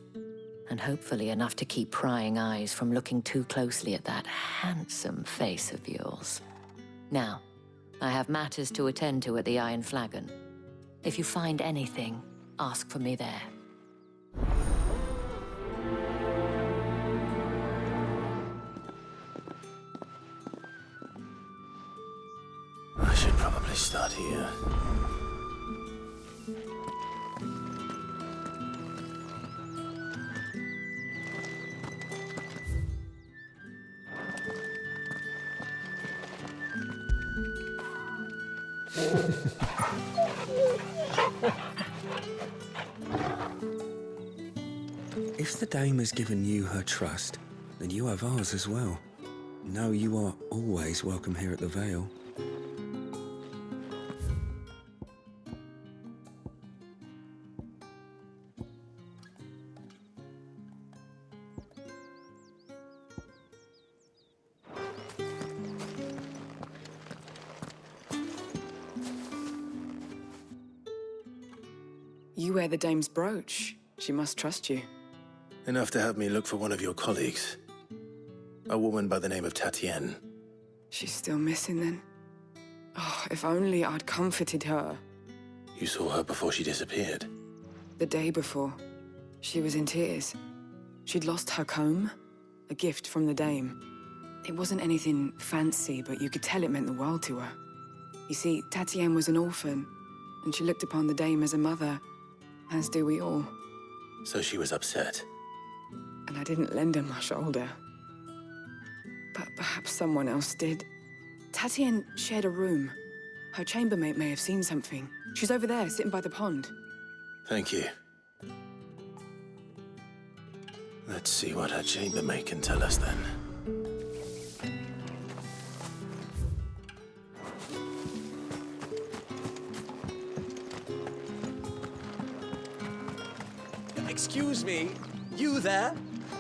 And hopefully enough to keep prying eyes from looking too closely at that handsome face of yours. Now, I have matters to attend to at the Iron Flagon. If you find anything, ask for me there. I should probably start here. If the dame has given you her trust, then you have ours as well. Know you are always welcome here at the Vale. You wear the dame's brooch. She must trust you. Enough to have me look for one of your colleagues. A woman by the name of Tatienne. She's still missing then? Oh, if only I'd comforted her. You saw her before she disappeared. The day before, she was in tears. She'd lost her comb, a gift from the dame. It wasn't anything fancy, but you could tell it meant the world to her. You see, Tatienne was an orphan, and she looked upon the dame as a mother, as do we all. So she was upset. And I didn't lend her my shoulder. But perhaps someone else did. Tatienne shared a room. Her chambermaid may have seen something. She's over there, sitting by the pond. Thank you. Let's see what her chambermaid can tell us then. Excuse me, you there?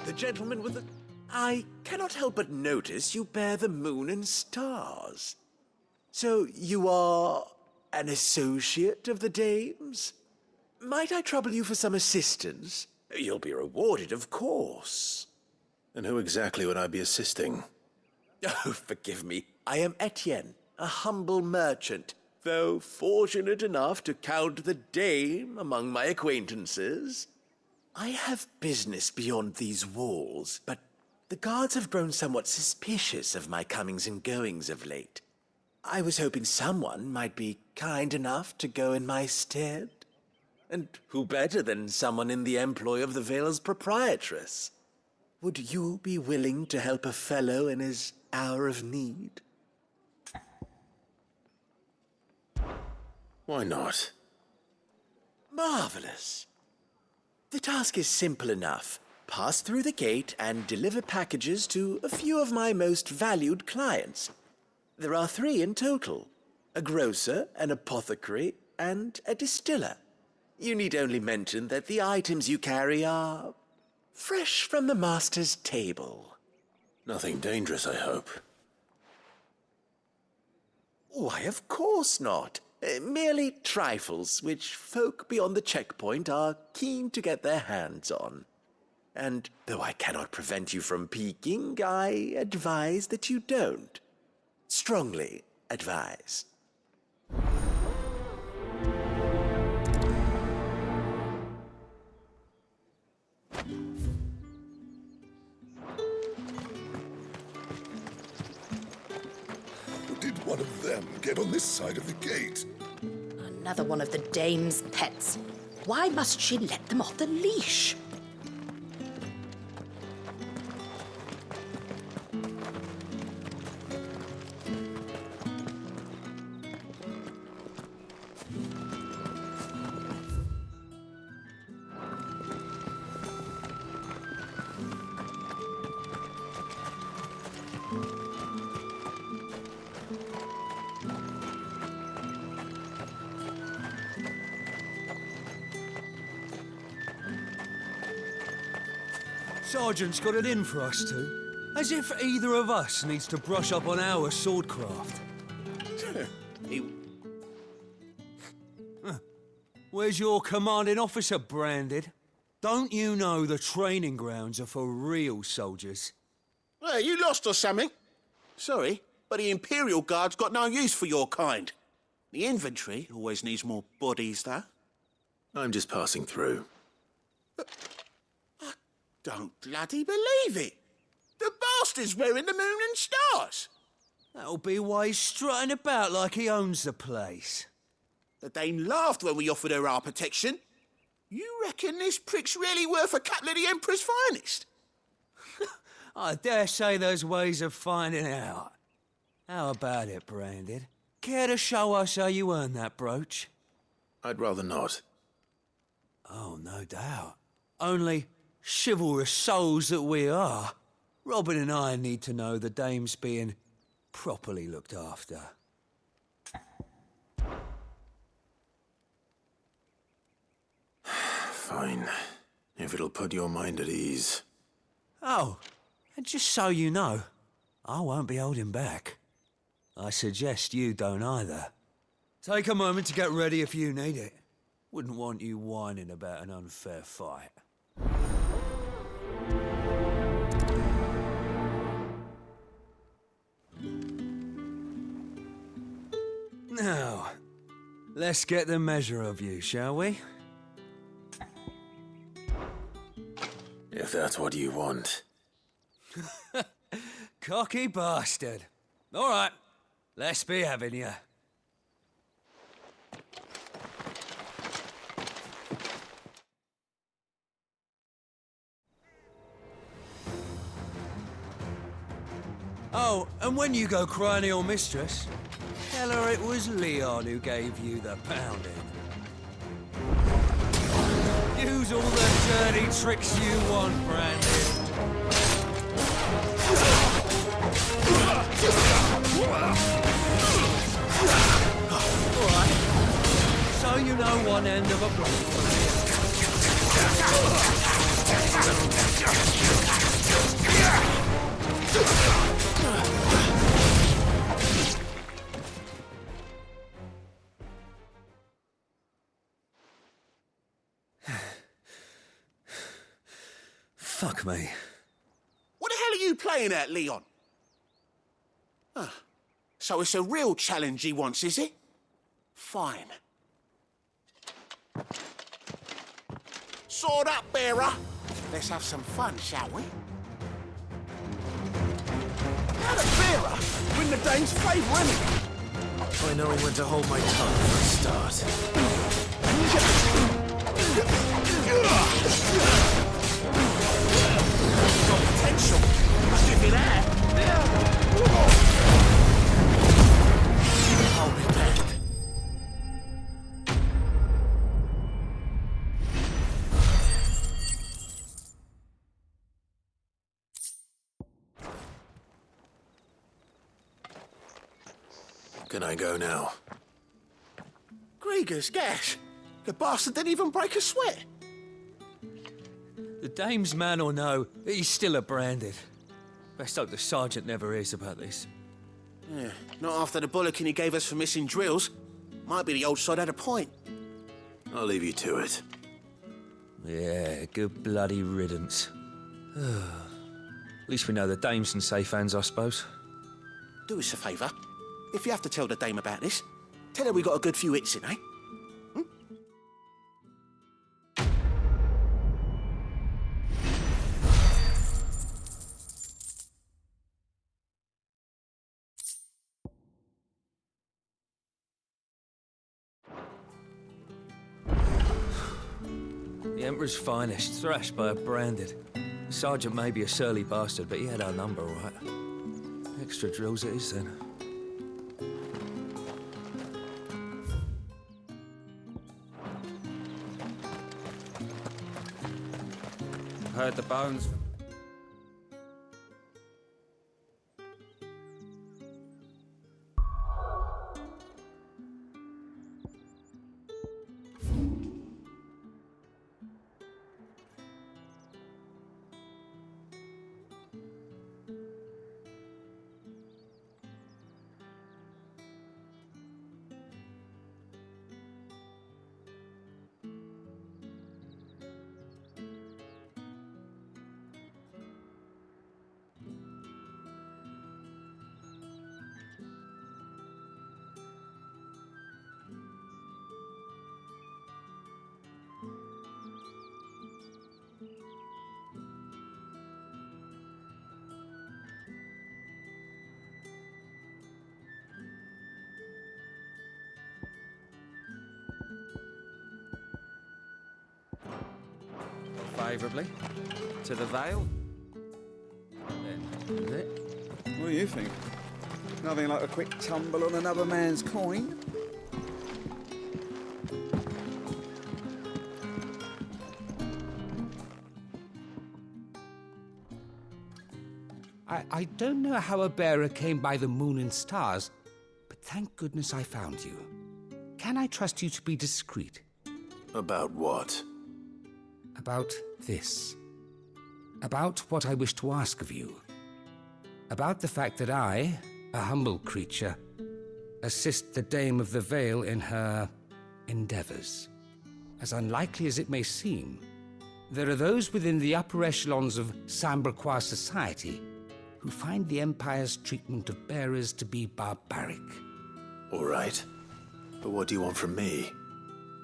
The gentleman with the... I cannot help but notice you bear the moon and stars. So you are an associate of the dame's? Might I trouble you for some assistance? You'll be rewarded, of course. And who exactly would I be assisting? Oh, forgive me. I am Etienne, a humble merchant, though fortunate enough to count the dame among my acquaintances. I have business beyond these walls, but the guards have grown somewhat suspicious of my comings and goings of late. I was hoping someone might be kind enough to go in my stead. And who better than someone in the employ of the Vale's proprietress? Would you be willing to help a fellow in his hour of need? Why not? Marvelous. The task is simple enough. Pass through the gate and deliver packages to a few of my most valued clients. There are 3 in total: a grocer, an apothecary, and a distiller. You need only mention that the items you carry are fresh from the master's table. Nothing dangerous, I hope. Why, of course not. Merely trifles which folk beyond the checkpoint are keen to get their hands on. And though I cannot prevent you from peeking, I advise that you don't. Strongly advise. Did one of them get on this side of the gate? Another one of the dame's pets. Why must she let them off the leash? Sergeant's got it in for us two. As if either of us needs to brush up on our swordcraft. Where's your commanding officer, Branded? Don't you know the training grounds are for real soldiers? Hey, you lost or something? Sorry, but the Imperial Guard's got no use for your kind. The infantry always needs more bodies, though. I'm just passing through. I don't bloody believe it. The bastard's wearing the moon and stars. That'll be why he's strutting about like he owns the place. The Dane laughed when we offered her our protection. You reckon this prick's really worth a couple of the Emperor's finest? I dare say there's ways of finding out. How about it, Branded? Care to show us how you earned that brooch? I'd rather not. Oh, no doubt. Only chivalrous souls that we are, Robin and I need to know the dame's being properly looked after. Fine. If it'll put your mind at ease. Oh, and just so you know, I won't be holding back. I suggest you don't either. Take a moment to get ready if you need it. Wouldn't want you whining about an unfair fight. Now, let's get the measure of you, shall we? If that's what you want. Cocky bastard. All right, let's be having you. Oh, and when you go crying to your mistress, tell her it was Leon who gave you the pounding. Use all the dirty tricks you want, Brandon. Alright, so you know one end of a block from Fuck me. What the hell are you playing at, Leon? So it's a real challenge he wants, is it? Fine. Sword up, bearer. Let's have some fun, shall we? Now the bearer, win the Dane's favour, isn't it? I know when to hold my tongue for a start. Got potential. I'll give you that. Hold me back. Can I go now? Grieger's gas. The bastard didn't even break a sweat. The dame's man or no, he's still a Branded. Best hope the sergeant never hears about this. Yeah, not after the bollocking he gave us for missing drills. Might be the old sod had a point. I'll leave you to it. Yeah, good bloody riddance. At least we know the dame's in safe hands, I suppose. Do us a favour. If you have to tell the dame about this, tell her we got a good few hits in, eh? The Emperor's finest, thrashed by a Branded. The sergeant may be a surly bastard, but he had our number, all right. Extra drills it is, then. Heard the bones. favourably. To the Vale. Then, is it? What do you think? Nothing like a quick tumble on another man's coin? I don't know how a bearer came by the moon and stars, but thank goodness I found you. Can I trust you to be discreet? About what? About this. About what I wish to ask of you. About the fact that I, a humble creature, assist the Dame of the Vale in her endeavors. As unlikely as it may seem, there are those within the upper echelons of Sambraquois society who find the Empire's treatment of bearers to be barbaric. All right. But what do you want from me?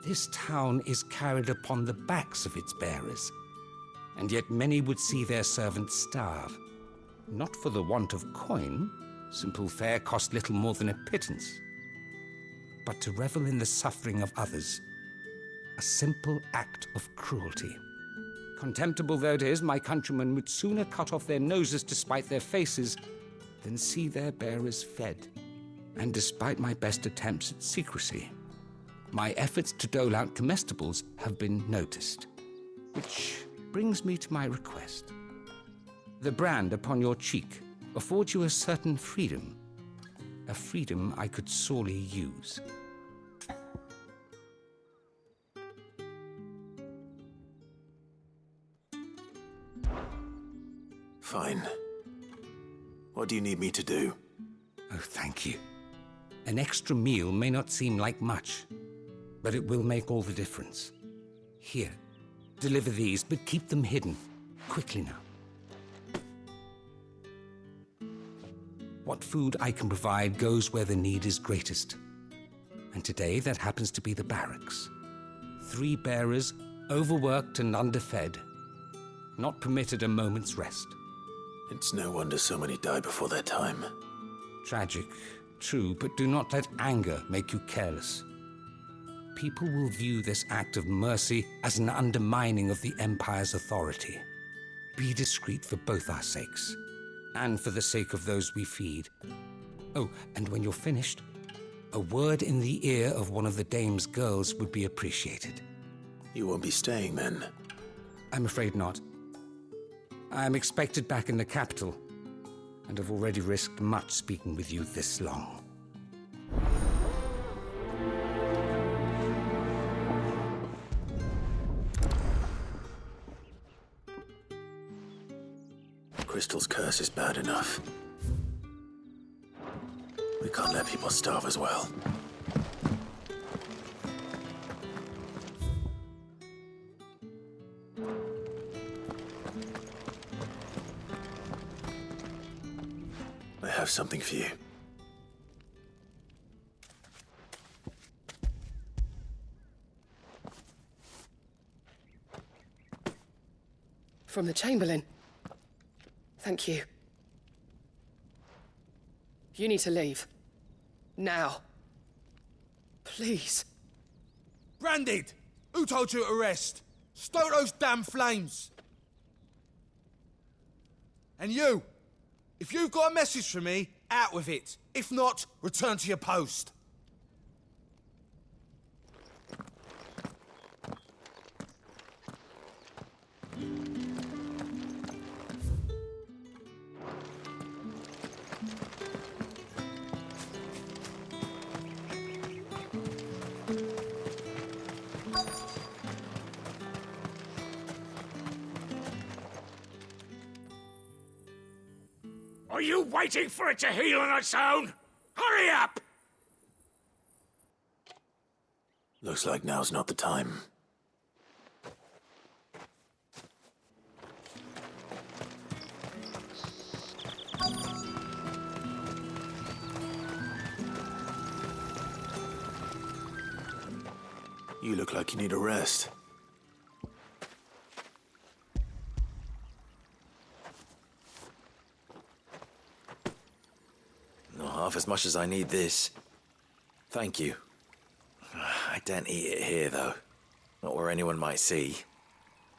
This town is carried upon the backs of its bearers, and yet many would see their servants starve. Not for the want of coin, simple fare cost little more than a pittance, but to revel in the suffering of others, a simple act of cruelty. Contemptible though it is, my countrymen would sooner cut off their noses to spite their faces than see their bearers fed. And despite my best attempts at secrecy, my efforts to dole out comestibles have been noticed. Which brings me to my request. The brand upon your cheek affords you a certain freedom, a freedom I could sorely use. Fine. What do you need me to do? Oh, thank you. An extra meal may not seem like much, but it will make all the difference. Here, deliver these, but keep them hidden. Quickly now. What food I can provide goes where the need is greatest. And today, that happens to be the barracks. 3 bearers, overworked and underfed, not permitted a moment's rest. It's no wonder so many die before their time. Tragic, true, but do not let anger make you careless. People will view this act of mercy as an undermining of the Empire's authority. Be discreet for both our sakes, and for the sake of those we feed. Oh, and when you're finished, a word in the ear of one of the Dame's girls would be appreciated. You won't be staying then? I'm afraid not. I am expected back in the capital, and have already risked much speaking with you this long. Crystal's curse is bad enough. We can't let people starve as well. I have something for you. From the Chamberlain. Thank you. You need to leave. Now. Please. Branded! Who told you to rest? Stoke those damn flames! And you! If you've got a message for me, out with it. If not, return to your post. Are you waiting for it to heal on its own? Hurry up! Looks like now's not the time. You look like you need a rest. Not half as much as I need this. Thank you. I daren't eat it here, though. Not where anyone might see.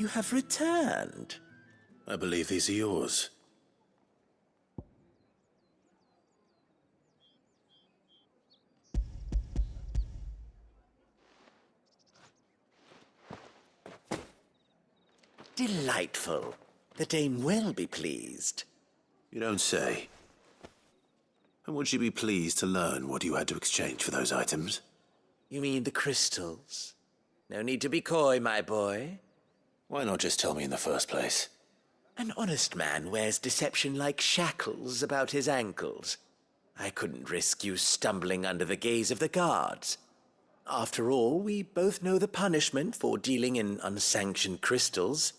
You have returned. I believe these are yours. Delightful. The dame will be pleased. You don't say. And would she be pleased to learn what you had to exchange for those items? You mean the crystals? No need to be coy, my boy. Why not just tell me in the first place? An honest man wears deception like shackles about his ankles. I couldn't risk you stumbling under the gaze of the guards. After all, we both know the punishment for dealing in unsanctioned crystals,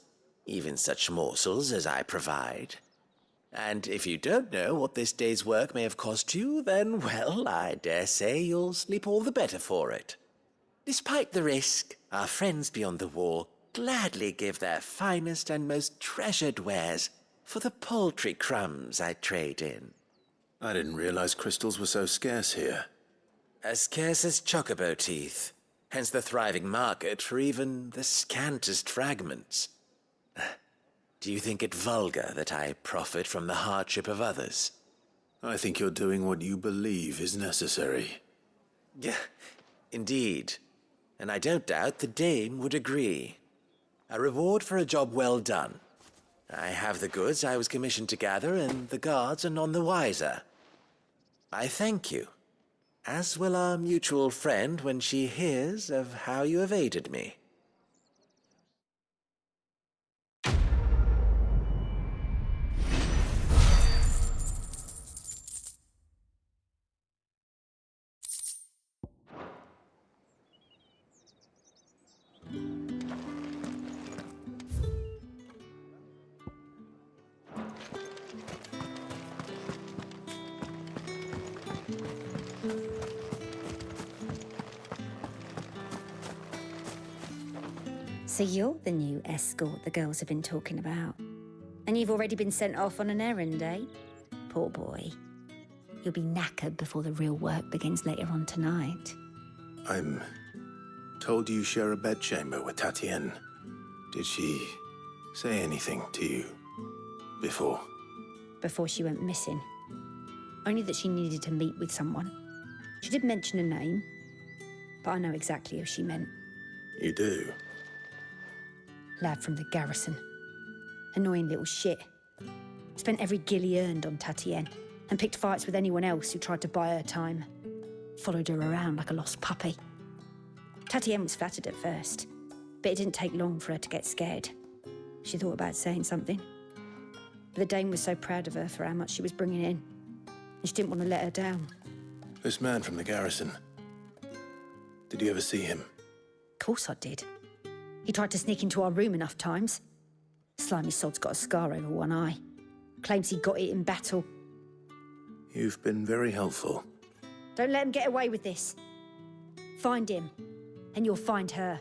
even such morsels as I provide. And if you don't know what this day's work may have cost you, then, well, I dare say you'll sleep all the better for it. Despite the risk, our friends beyond the wall gladly give their finest and most treasured wares for the paltry crumbs I trade in. I didn't realize crystals were so scarce here. As scarce as chocobo teeth, hence the thriving market for even the scantest fragments. Do you think it vulgar that I profit from the hardship of others? I think you're doing what you believe is necessary. Yeah, indeed. And I don't doubt the dame would agree. A reward for a job well done. I have the goods I was commissioned to gather, and the guards are none the wiser. I thank you, as will our mutual friend when she hears of how you have aided me. So you're the new escort the girls have been talking about. And you've already been sent off on an errand, eh? Poor boy. You'll be knackered before the real work begins later on tonight. I'm told you share a bedchamber with Tatienne. Did she say anything to you before? Before she went missing. Only that she needed to meet with someone. She did mention a name, but I know exactly who she meant. You do? Lad from the garrison. Annoying little shit. Spent every guil he earned on Tatienne and picked fights with anyone else who tried to buy her time. Followed her around like a lost puppy. Tatienne was flattered at first, but it didn't take long for her to get scared. She thought about saying something. But the dame was so proud of her for how much she was bringing in, and she didn't want to let her down. This man from the garrison. Did you ever see him? Of course I did. He tried to sneak into our room enough times. Slimy sod's got a scar over one eye. Claims he got it in battle. You've been very helpful. Don't let him get away with this. Find him, and you'll find her.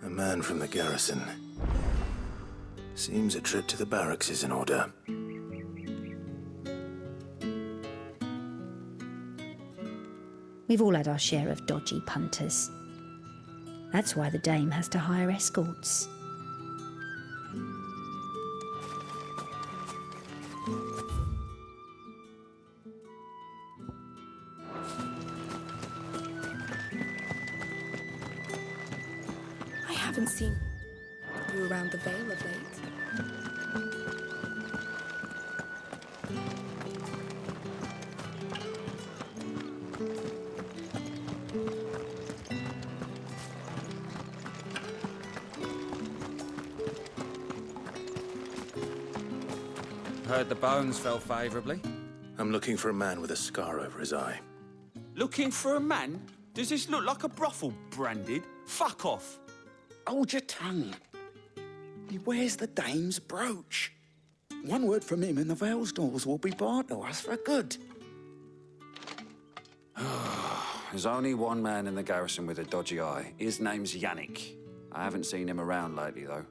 A man from the garrison. Seems a trip to the barracks is in order. We've all had our share of dodgy punters. That's why the dame has to hire escorts. I haven't seen you around the Vale of late. Heard the bones fell favourably. I'm looking for a man with a scar over his eye. Looking for a man? Does this look like a brothel branded? Fuck off. Hold your tongue. He wears the dame's brooch. One word from him and the Vale's doors will be barred to us for good. There's only one man in the garrison with a dodgy eye. His name's Yannick. I haven't seen him around lately, though.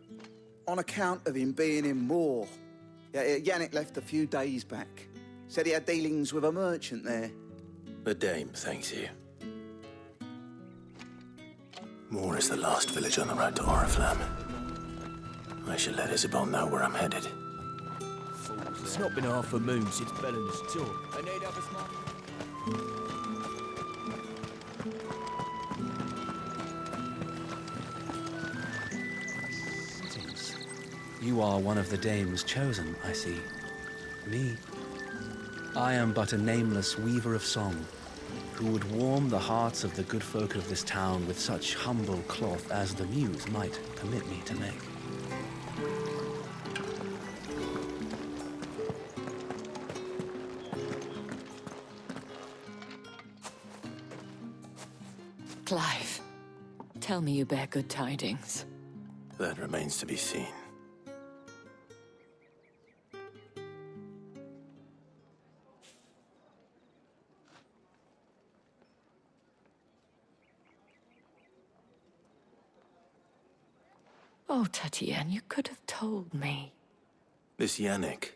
On account of him being in war. Yeah, Yannick left a few days back. Said he had dealings with a merchant there. The dame thanks you. Moore is the last village on the road to Oriflamme. I should let Isabel know where I'm headed. It's not been half a moon since Belen's tour. I need up a smart... You are one of the dames chosen, I see. Me? I am but a nameless weaver of song, who would warm the hearts of the good folk of this town with such humble cloth as the muse might permit me to make. Clive, tell me you bear good tidings. That remains to be seen. Oh, Tatienne, you could have told me. This Yannick.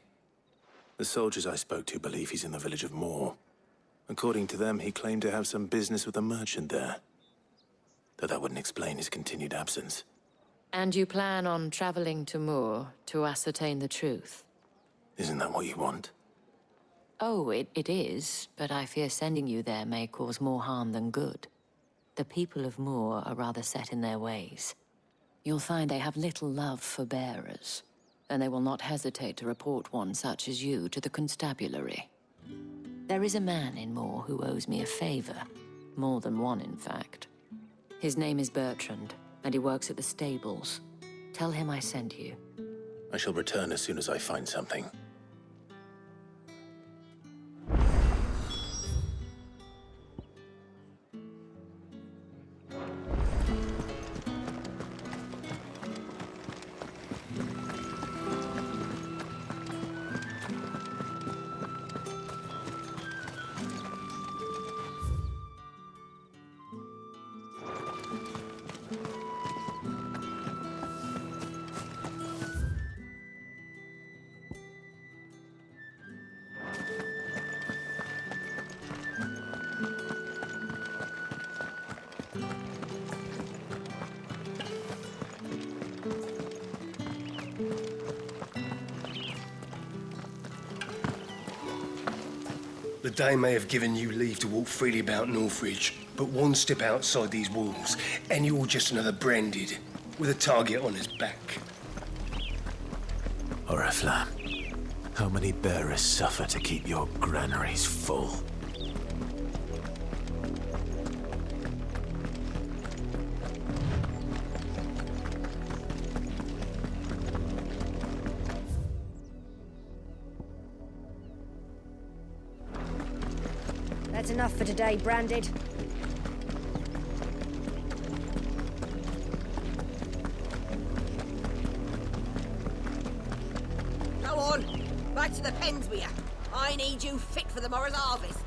The soldiers I spoke to believe he's in the village of Moore. According to them, he claimed to have some business with a merchant there. Though that wouldn't explain his continued absence. And you plan on traveling to Moore to ascertain the truth? Isn't that what you want? Oh, it is, but I fear sending you there may cause more harm than good. The people of Moore are rather set in their ways. You'll find they have little love for bearers, and they will not hesitate to report one such as you to the constabulary. There is a man in Moore who owes me a favor. More than one, in fact. His name is Bertrand, and he works at the stables. Tell him I sent you. I shall return as soon as I find something. The Dane may have given you leave to walk freely about Northridge, but one step outside these walls, and you're just another branded, with a target on his back. Oriflamme, how many bearers suffer to keep your granaries full? That's enough for today, Branded. Go on, back to the pens with you. I need you fit for the morrow's harvest.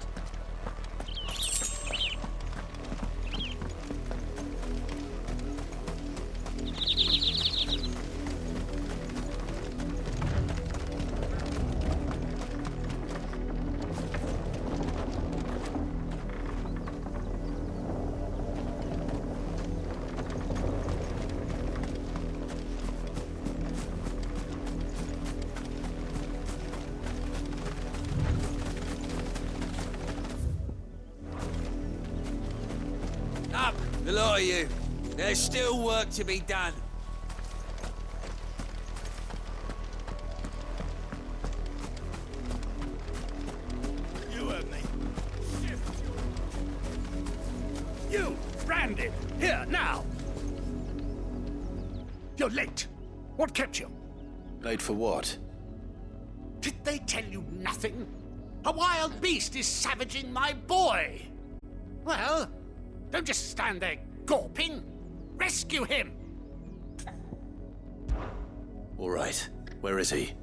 Up, the lot of you. There's still work to be done. You heard me. Shift. You, Branded, here, now. You're late. What kept you? Late for what? Did they tell you nothing? A wild beast is savaging my boy. Well, don't just stand there gawping. Rescue him! All right. Where is he?